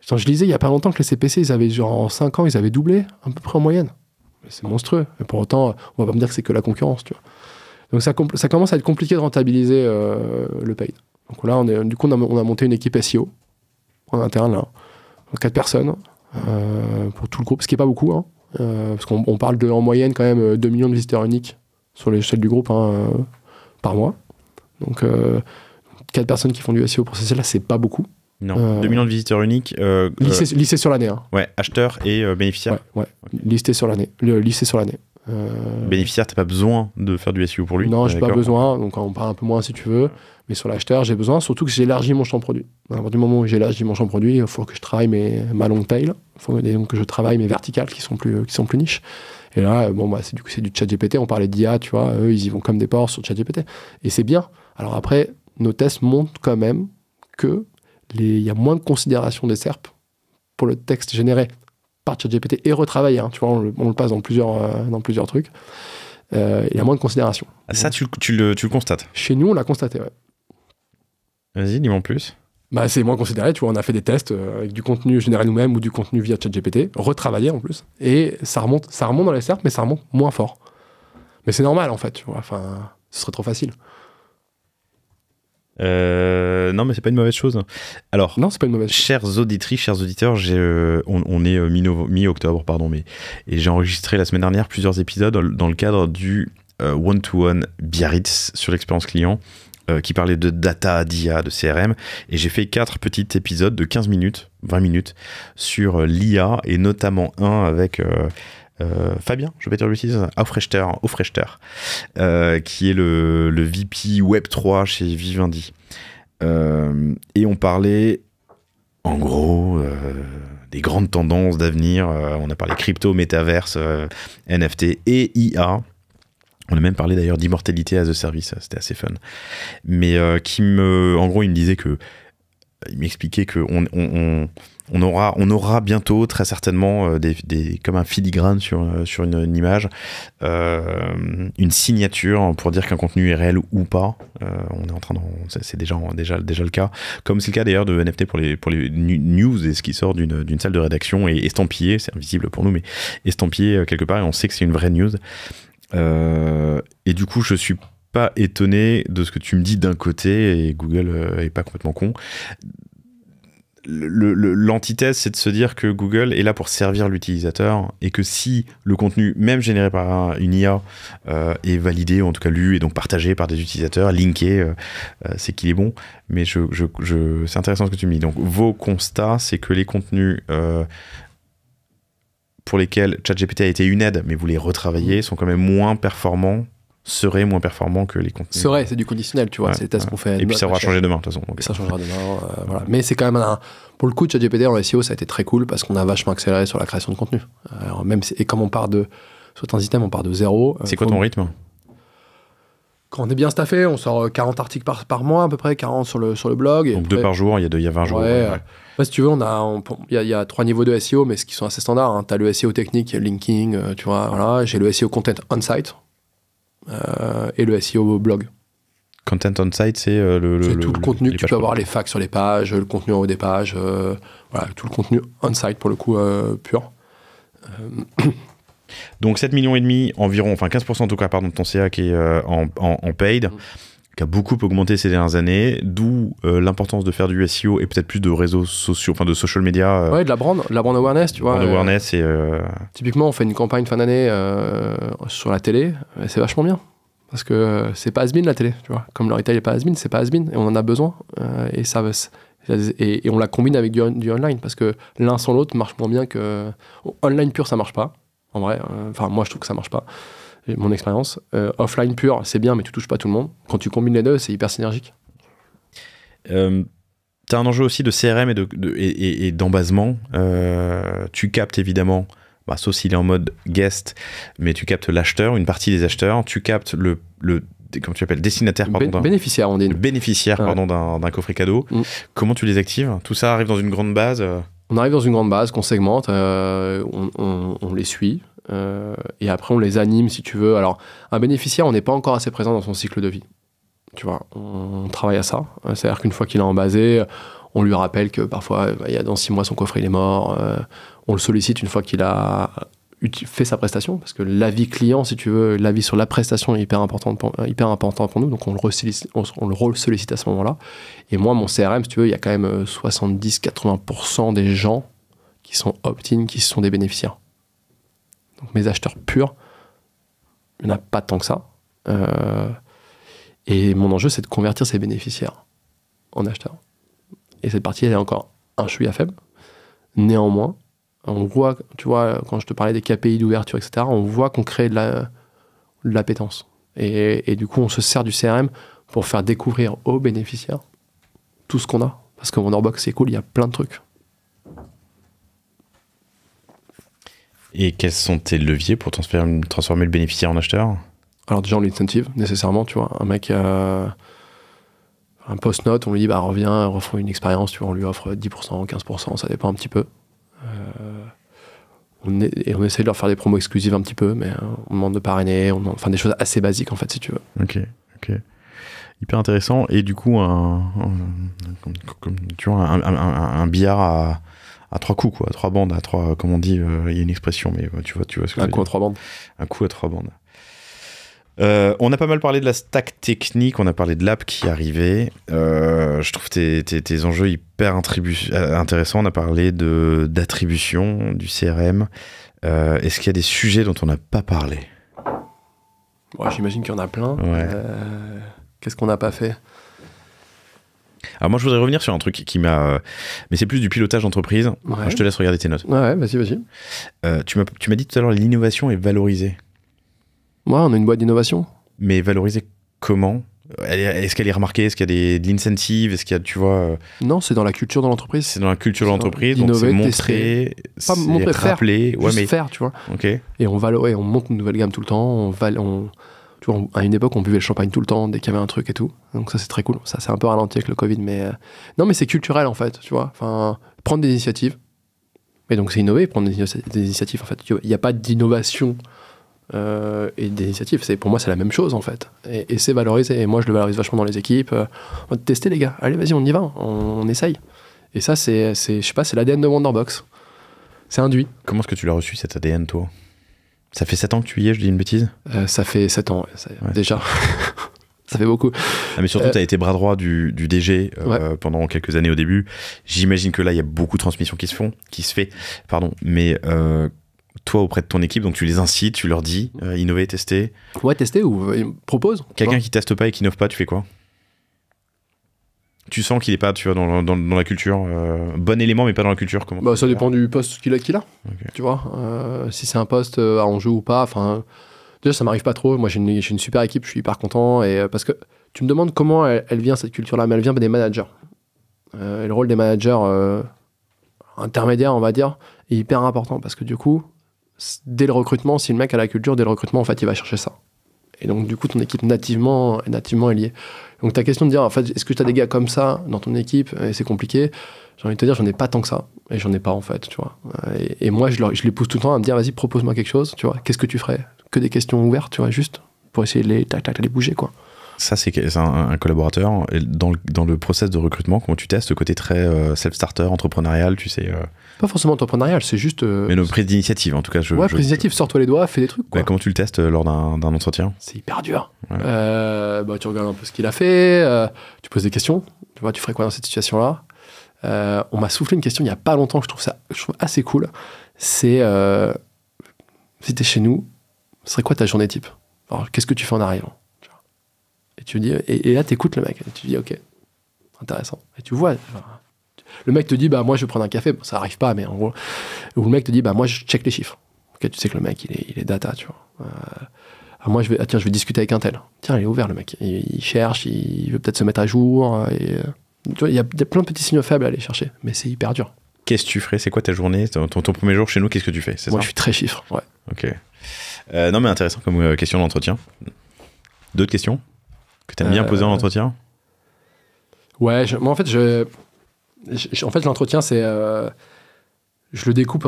S2: Quand je lisais il y a pas longtemps que les CPC, ils avaient, genre, en 5 ans, ils avaient doublé, à peu près en moyenne. C'est monstrueux. Et pour autant, on va pas me dire que c'est que la concurrence, tu vois. Donc ça commence à être compliqué de rentabiliser le paid. Donc là, du coup, on a monté une équipe SEO en interne, là. 4 personnes pour tout le groupe, ce qui n'est pas beaucoup, hein, parce qu'on parle en moyenne quand même 2 millions de visiteurs uniques sur l'échelle du groupe par mois. Donc 4 personnes qui font du SEO pour celle-là, c'est pas beaucoup.
S1: Non, 2 millions de visiteurs uniques.
S2: Listés sur l'année. Hein.
S1: Ouais, acheteurs et bénéficiaires.
S2: Ouais. Listés sur l'année. Listés sur l'année.
S1: Bénéficiaire, t'as pas besoin de faire du SEO pour lui?
S2: Non, j'ai pas besoin, donc on parle un peu moins si tu veux. Mais sur l'acheteur, j'ai besoin, surtout que j'ai élargi mon champ produit. À partir du moment où j'ai élargi mon champ produit, il faut que je travaille ma long tail, il faut donc que je travaille mes verticales qui sont plus niches. Et là, c'est du ChatGPT, on parlait d'IA, tu vois, eux, ils y vont comme des porcs sur ChatGPT. Et c'est bien. Alors après, nos tests montrent quand même que il y a moins de considération des SERP pour le texte généré par ChatGPT et retravaillé. Hein, tu vois, on le passe dans plusieurs trucs. Il y a moins de considération.
S1: Ça, tu le constates?
S2: Chez nous, on l'a constaté, ouais.
S1: Vas-y, dis-moi en plus.
S2: Bah, c'est moins considéré, tu vois, on a fait des tests avec du contenu généré nous-mêmes ou du contenu via ChatGPT, retravaillé en plus, et ça remonte dans les SERP, mais ça remonte moins fort. Mais c'est normal, en fait, tu vois, enfin, ce serait trop facile.
S1: Non, mais c'est pas une mauvaise chose. Alors,
S2: non, c'est pas une mauvaise chose.
S1: Chères auditrices, chers auditeurs, on est mi-octobre, pardon, et j'ai enregistré la semaine dernière plusieurs épisodes dans le cadre du One-to-One Biarritz sur l'expérience client, qui parlait de data, d'IA, de CRM, et j'ai fait 4 petits épisodes de 15 minutes, 20 minutes sur l'IA, et notamment un avec Fabien, je vais te l'utiliser, Aufrechter, qui est le VP Web3 chez Vivendi. Et on parlait en gros des grandes tendances d'avenir. On a parlé crypto, métaverse, NFT et IA. On a même parlé d'ailleurs d'immortalité as a service, c'était assez fun. Mais en gros, il me disait il m'expliquait qu'on aura bientôt très certainement comme un filigrane sur une image, une signature pour dire qu'un contenu est réel ou pas. On est en train c'est déjà le cas, comme c'est le cas d'ailleurs de NFT pour les news, et ce qui sort d'une salle de rédaction et estampillé, c'est invisible pour nous, mais estampillé quelque part, et on sait que c'est une vraie news. Et du coup, je suis pas étonné de ce que tu me dis d'un côté, et Google est pas complètement con. L'antithèse, c'est de se dire que Google est là pour servir l'utilisateur, et que si le contenu, même généré par une IA, est validé, ou en tout cas lu, et donc partagé par des utilisateurs, linké, c'est qu'il est bon. Mais c'est intéressant ce que tu me dis. Donc, vos constats, c'est que les contenus pour lesquels ChatGPT a été une aide, mais vous les retravaillez, sont quand même seraient moins performants que les contenus.
S2: C'est du conditionnel, tu vois, c'est des tests qu'on fait.
S1: Et puis ça aura changé demain, de toute façon.
S2: Donc, ça changera demain, voilà. Mais c'est quand même pour le coup, ChatGPT en SEO, ça a été très cool parce qu'on a vachement accéléré sur la création de contenu. Alors, et comme on part sur un système, on part de zéro.
S1: C'est quoi ton rythme?
S2: Quand on est bien staffé, on sort 40 articles par mois, à peu près, 40 sur le blog.
S1: Donc 2 par jour, il y a 20 jours.
S2: Ouais. Si tu veux, il y a 3 niveaux de SEO, mais ce qui sont assez standards. Hein. Tu as le SEO technique, linking, tu vois, voilà. J'ai le SEO content on-site et le SEO blog.
S1: Content on-site, c'est
S2: c'est tout le contenu que tu peux avoir, les facts sur les pages, le contenu en haut des pages, voilà, tout le contenu on-site, pour le coup, pur.
S1: Donc 7,5 millions environ, enfin 15% en tout cas, pardon, de ton CA qui est en paid, qui a beaucoup augmenté ces dernières années, d'où l'importance de faire du SEO et peut-être plus de réseaux sociaux, enfin de social media.
S2: Ouais, de la brand awareness, tu vois.
S1: Brand awareness
S2: Typiquement, on fait une campagne fin d'année sur la télé, et c'est vachement bien. Parce que c'est pas has-been la télé, tu vois. Comme le retail n'est pas has-been, c'est pas has-been, et on en a besoin. Et on la combine avec du online, parce que l'un sans l'autre marche moins bien que... Online pur, ça marche pas, en vrai. Enfin, moi, je trouve que ça marche pas. Mon expérience. Offline pur, c'est bien, mais tu touches pas tout le monde. Quand tu combines les deux, c'est hyper synergique.
S1: T'as un enjeu aussi de CRM et d'embasement. Tu captes évidemment, sauf s'il est en mode guest, mais tu captes l'acheteur, une partie des acheteurs. Tu captes comment tu appelles, destinataire, pardon.
S2: Bénéficiaire, on dit.
S1: Le bénéficiaire, pardon, d'un coffret cadeau. Comment tu les actives? Tout ça arrive dans une grande base
S2: On arrive dans une grande base qu'on segmente, on les suit. Et après on les anime, si tu veux. Alors un bénéficiaire, on n'est pas encore assez présent dans son cycle de vie. Tu vois, on travaille à ça. C'est-à-dire qu'une fois qu'il est en basé, on lui rappelle que parfois, dans 6 mois, son coffret il est mort. On le sollicite une fois qu'il a fait sa prestation, parce que l'avis client, si tu veux, l'avis sur la prestation est hyper important pour nous, donc on le sollicite à ce moment-là. Et moi, mon CRM, si tu veux, il y a quand même 70-80% des gens qui sont opt-in, qui sont des bénéficiaires. Donc mes acheteurs purs, il n'y en a pas tant que ça. Et mon enjeu, c'est de convertir ces bénéficiaires en acheteurs. Et cette partie, elle est encore un chouïa faible. Néanmoins, on voit, tu vois, quand je te parlais des KPI d'ouverture, etc., on voit qu'on crée de l'appétence. Et du coup, on se sert du CRM pour faire découvrir aux bénéficiaires tout ce qu'on a. Parce que Wonderbox, c'est cool, il y a plein de trucs.
S1: Et quels sont tes leviers pour transformer le bénéficiaire en acheteur? Alors
S2: déjà, on l'incentive, nécessairement, tu vois. Un mec, un post-note, on lui dit, bah reviens, refais une expérience, tu vois, on lui offre 10%, 15%, ça dépend un petit peu. On essaie de leur faire des promos exclusives un petit peu, mais on demande de parrainer, enfin des choses assez basiques en fait, si tu veux.
S1: Ok. Hyper intéressant. Et du coup, tu vois, un billard à 3 coups, quoi, à 3 bandes, à 3, comme on dit, il y a une expression, mais tu vois ce que je veux dire.
S2: Un coup à 3 bandes.
S1: Un coup à 3 bandes. On a pas mal parlé de la stack technique, on a parlé de l'app qui arrivait. Je trouve tes enjeux hyper intéressants. On a parlé d'attribution, du CRM. Est-ce qu'il y a des sujets dont on n'a pas parlé?
S2: J'imagine qu'il y en a plein.
S1: Ouais.
S2: Qu'est-ce qu'on n'a pas fait?
S1: Alors moi, je voudrais revenir sur un truc qui m'a... Mais c'est plus du pilotage d'entreprise.
S2: Ouais.
S1: Je te laisse regarder tes notes.
S2: Ouais, vas-y.
S1: Tu m'as dit tout à l'heure, l'innovation est valorisée.
S2: Ouais, on a une boîte d'innovation.
S1: Mais valorisée comment? Est-ce qu'elle est remarquée? Est-ce qu'il y a de l'incentive? Est-ce qu'il y a, tu vois...
S2: Non, c'est dans la culture de l'entreprise.
S1: C'est dans la culture de l'entreprise, donc c'est montrer,
S2: pas montrer,
S1: rappeler.
S2: Ouais, mais faire, tu vois.
S1: Ok.
S2: Et on monte une nouvelle gamme tout le temps. Tu vois, à une époque, on buvait le champagne tout le temps dès qu'il y avait un truc et tout. Donc ça, c'est très cool. Ça, c'est un peu ralenti avec le Covid, mais... Non, mais c'est culturel, en fait, tu vois. Enfin, prendre des initiatives. Et donc, c'est innover, prendre des initiatives, en fait. Il n'y a pas d'innovation et d'initiative. Pour moi, c'est la même chose, en fait. Et c'est valorisé. Et moi, je le valorise vachement dans les équipes. On va tester, les gars. Allez, vas-y, on y va. On essaye. Et ça, je sais pas, c'est l'ADN de Wonderbox. C'est induit.
S1: Comment est-ce que tu l'as reçu, cet ADN, toi? Ça fait 7 ans que tu y es, je dis une bêtise?
S2: Ça fait 7 ans, déjà. Ça fait beaucoup.
S1: Ah, mais surtout, tu as été bras droit du DG pendant quelques années au début. J'imagine que là, il y a beaucoup de transmissions qui se fait. Mais toi, auprès de ton équipe, donc tu les incites, tu leur dis, innover, tester.
S2: Ouais, tester ou propose.
S1: Quelqu'un qui teste pas et qui innove pas, tu fais quoi? Tu sens qu'il est pas, tu vois, dans la culture. Bon élément, mais pas dans la culture. Comment
S2: ça dépend du poste qu'il a. Okay. Tu vois, si c'est un poste à enjeu ou pas. Enfin, déjà, ça m'arrive pas trop. Moi, j'ai une super équipe, je suis hyper content. Et parce que tu me demandes comment elle vient cette culture-là, mais elle vient des managers. Et le rôle des managers intermédiaires, on va dire, est hyper important parce que du coup, dès le recrutement, si le mec a la culture, dès le recrutement, en fait, il va chercher ça. Et donc, du coup, ton équipe nativement est liée. Donc, ta question de dire, en fait, est-ce que tu as des gars comme ça dans ton équipe? Et c'est compliqué. J'ai envie de te dire, j'en ai pas tant que ça. Et j'en ai pas, en fait, tu vois. Et moi, je les pousse tout le temps à me dire, vas-y, propose-moi quelque chose, tu vois. Qu'est-ce que tu ferais? Que des questions ouvertes, tu vois, juste pour essayer de les bouger, quoi.
S1: Ça, c'est un collaborateur. Et dans le process de recrutement, comment tu testes ce côté très self-starter, entrepreneurial, tu sais
S2: Pas forcément entrepreneurial, c'est juste...
S1: mais une prise d'initiative, en tout cas.
S2: Prise d'initiative, sors-toi les doigts, fais des trucs, quoi.
S1: Comment tu le testes lors d'un entretien?
S2: C'est hyper dur.
S1: Ouais.
S2: Tu regardes un peu ce qu'il a fait, tu poses des questions, tu vois, tu ferais quoi dans cette situation-là? On m'a soufflé une question il n'y a pas longtemps que je trouve assez cool. C'est, si t'es chez nous, ce serait quoi ta journée type? Alors, qu'est-ce que tu fais en arrivant? Et tu dis, et là, t'écoutes le mec, et tu dis, ok, intéressant. Et tu vois, le mec te dit, bah, moi, je vais prendre un café. Bon, ça arrive pas, mais en gros, ou le mec te dit, bah, moi, je check les chiffres. Ok, tu sais que le mec, il est data, tu vois. Moi, je vais discuter avec un tel. Tiens, il est ouvert, le mec. Il cherche, il veut peut-être se mettre à jour. Tu vois, il y a plein de petits signaux faibles à aller chercher, mais c'est hyper dur.
S1: Qu'est-ce que tu ferais? C'est quoi ta journée? Ton premier jour chez nous, qu'est-ce que tu fais?
S2: Moi, je suis très chiffre, ouais.
S1: Ok. Non, mais intéressant comme question d'entretien. D'autres questions que tu aimes bien poser en entretien? Ouais,
S2: moi, en fait, l'entretien, c'est... je le découpe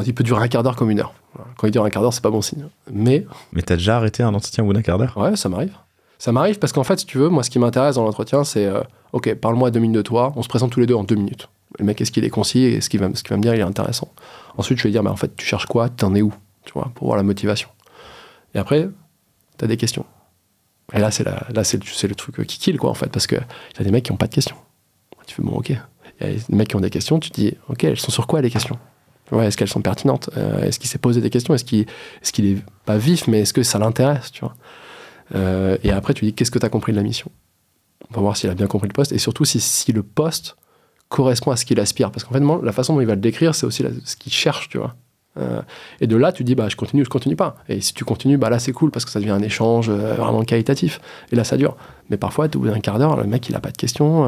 S2: il peut durer un quart d'heure comme une heure. Quand il dure un quart d'heure, c'est pas bon signe. Mais
S1: t'as déjà arrêté un entretien au bout d'un quart d'heure?
S2: Ouais, ça m'arrive. Ça m'arrive parce qu'en fait, si tu veux, moi, ce qui m'intéresse dans l'entretien, c'est ok, parle-moi 2 minutes de toi, on se présente tous les deux en 2 minutes. Le mec, est-ce qu'il est concis et ce qu'il va me dire, il est intéressant. Ensuite, je vais dire, en fait, tu cherches quoi, t'en es où, tu vois, pour voir la motivation. Et après, t'as des questions. Et là, c'est le truc qui kill, quoi, en fait, parce qu'il y a des mecs qui n'ont pas de questions. Tu fais, bon, ok. Il y a des mecs qui ont des questions, tu te dis, ok, elles sont sur quoi les questions? Ouais, est-ce qu'elles sont pertinentes? Est-ce qu'il s'est posé des questions? Est-ce qu'il est pas vif, mais est-ce que ça l'intéresse, tu vois? Et après, tu dis, qu'est-ce que tu as compris de la mission? On va voir s'il a bien compris le poste, et surtout si le poste correspond à ce qu'il aspire. Parce qu'en fait, la façon dont il va le décrire, c'est aussi ce qu'il cherche, tu vois. Et de là, tu dis, je continue pas. Et si tu continues, là, c'est cool, parce que ça devient un échange vraiment qualitatif. Et là, ça dure. Mais parfois, au bout d'un quart d'heure, le mec, il a pas de questions.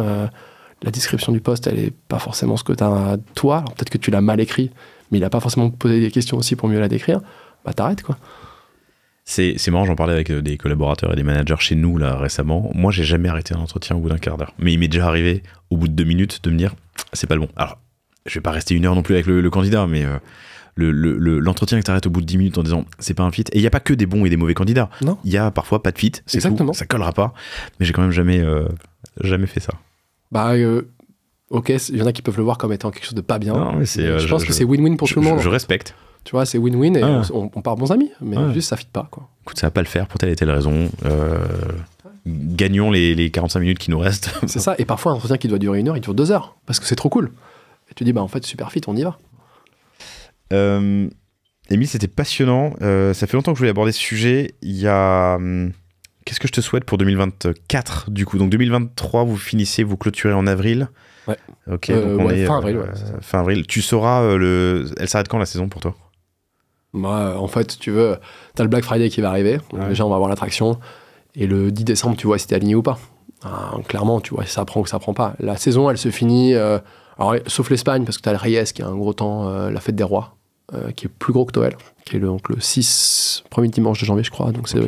S2: La description du poste, elle est pas forcément ce que tu as toi. Alors, peut-être que tu l'as mal écrit, mais il a pas forcément posé des questions aussi pour mieux la décrire. T'arrêtes, quoi.
S1: C'est marrant, j'en parlais avec des collaborateurs et des managers chez nous là récemment. Moi, j'ai jamais arrêté un entretien au bout d'un quart d'heure. Mais il m'est déjà arrivé, au bout de 2 minutes, de me dire c'est pas le bon. Alors, je vais pas rester 1 heure non plus avec le candidat, mais l'entretien que t'arrêtes au bout de 10 minutes en disant c'est pas un fit. Et il n'y a pas que des bons et des mauvais candidats.
S2: Non.
S1: Il y a parfois pas de fit, c'est tout, ça collera pas. Mais j'ai quand même jamais fait ça.
S2: Ok, il y en a qui peuvent le voir comme étant quelque chose de pas bien.
S1: Non, mais
S2: je pense que c'est win-win pour tout le monde.
S1: Je respecte.
S2: Tu vois, c'est win-win et on part bons amis, mais juste ça fit pas, quoi.
S1: Écoute, ça va pas le faire pour telle et telle raison. Gagnons les 45 minutes qui nous restent.
S2: C'est ça, et parfois un entretien qui doit durer 1 heure, il dure 2 heures, parce que c'est trop cool. Et tu dis, en fait, super fit, on y va.
S1: Émile, c'était passionnant. Ça fait longtemps que je voulais aborder ce sujet. Il y a... Qu'est-ce que je te souhaite pour 2024, du coup? Donc 2023, vous finissez, vous clôturez en avril.
S2: Ouais.
S1: Ok, donc on est
S2: fin avril.
S1: Fin avril. Tu sauras, elle s'arrête quand la saison pour toi?
S2: En fait, tu veux, t'as le Black Friday qui va arriver. Donc déjà, on va avoir l'attraction. Et le 10 décembre, tu vois si t'es aligné ou pas. Clairement, tu vois si ça prend ou ça prend pas. La saison, elle se finit, sauf l'Espagne, parce que t'as le Reyes qui a un gros temps, la fête des rois, qui est plus gros que Noël, qui est le 6, premier dimanche de janvier, je crois. Donc c'est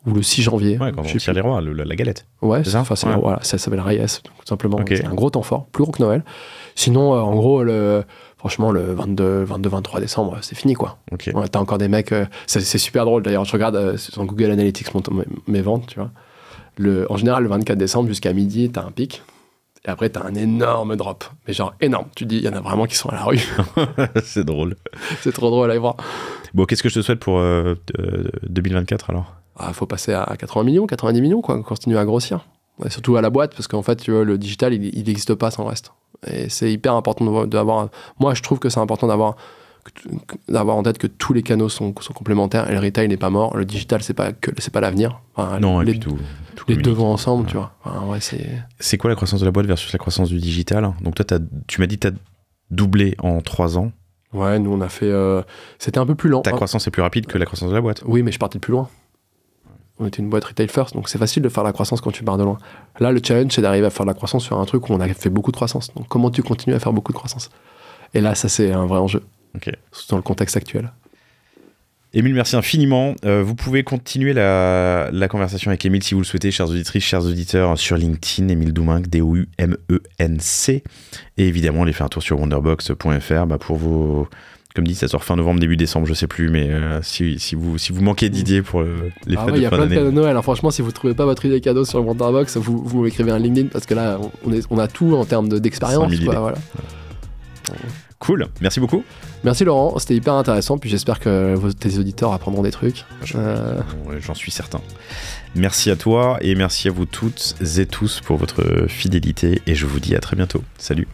S2: ou le 6 janvier.
S1: Ouais, quand on tire les rois, la galette.
S2: Ouais, ça s'appelle Reyes, tout simplement. Okay. C'est un gros temps fort, plus gros que Noël. Sinon, en gros, franchement, le 22-23 décembre, c'est fini, quoi.
S1: Okay.
S2: Ouais, t'as encore des mecs... c'est super drôle, d'ailleurs. Je regarde sur Google Analytics mes ventes, tu vois. En général, le 24 décembre jusqu'à midi, t'as un pic. Et après, t'as un énorme drop. Mais genre énorme. Tu te dis, il y en a vraiment qui sont à la rue.
S1: C'est drôle.
S2: C'est trop drôle à y voir.
S1: Bon, qu'est-ce que je te souhaite pour 2024, alors?
S2: Faut passer à 80 millions, 90 millions, quoi. Continuer à grossir. Ouais, surtout à la boîte, parce qu'en fait, tu vois, le digital, il n'existe pas sans le reste. Et c'est hyper important d'avoir... Moi, je trouve que c'est important d'avoir en tête que tous les canaux sont complémentaires et le retail n'est pas mort. Le digital, c'est pas l'avenir.
S1: Non,
S2: les deux vont ensemble, tu vois.
S1: C'est quoi la croissance de la boîte versus la croissance du digital? Donc toi, tu m'as dit que tu as doublé en 3 ans.
S2: Ouais, nous, on a fait... C'était un peu plus lent.
S1: Ta croissance est plus rapide que la croissance de la boîte.
S2: Oui, mais je partais de plus loin. On était une boîte retail first, donc c'est facile de faire la croissance quand tu pars de loin. Là, le challenge, c'est d'arriver à faire de la croissance sur un truc où on a fait beaucoup de croissance. Donc comment tu continues à faire beaucoup de croissance? Et là, ça, c'est un vrai enjeu.
S1: Okay.
S2: Dans le contexte actuel.
S1: Émile, merci infiniment. Vous pouvez continuer la conversation avec Émile si vous le souhaitez, chères auditrices, chers auditeurs, sur LinkedIn, Émile Doumenc, D-O-U-M-E-N-C. Et évidemment, allez faire un tour sur wonderbox.fr pour vos... Comme dit, ça sort fin novembre, début décembre, je sais plus, mais si vous manquez d'idées pour les fêtes de fin d'année. Il
S2: y a plein de cadeaux de Noël. Alors franchement, si vous ne trouvez pas votre idée cadeau sur Wonderbox, vous m'écrivez un LinkedIn, parce que là, on a tout en termes d'expérience. Voilà.
S1: Cool, merci beaucoup.
S2: Merci Laurent, c'était hyper intéressant, puis j'espère que tes auditeurs apprendront des trucs.
S1: J'en suis certain. Merci à toi et merci à vous toutes et tous pour votre fidélité et je vous dis à très bientôt. Salut.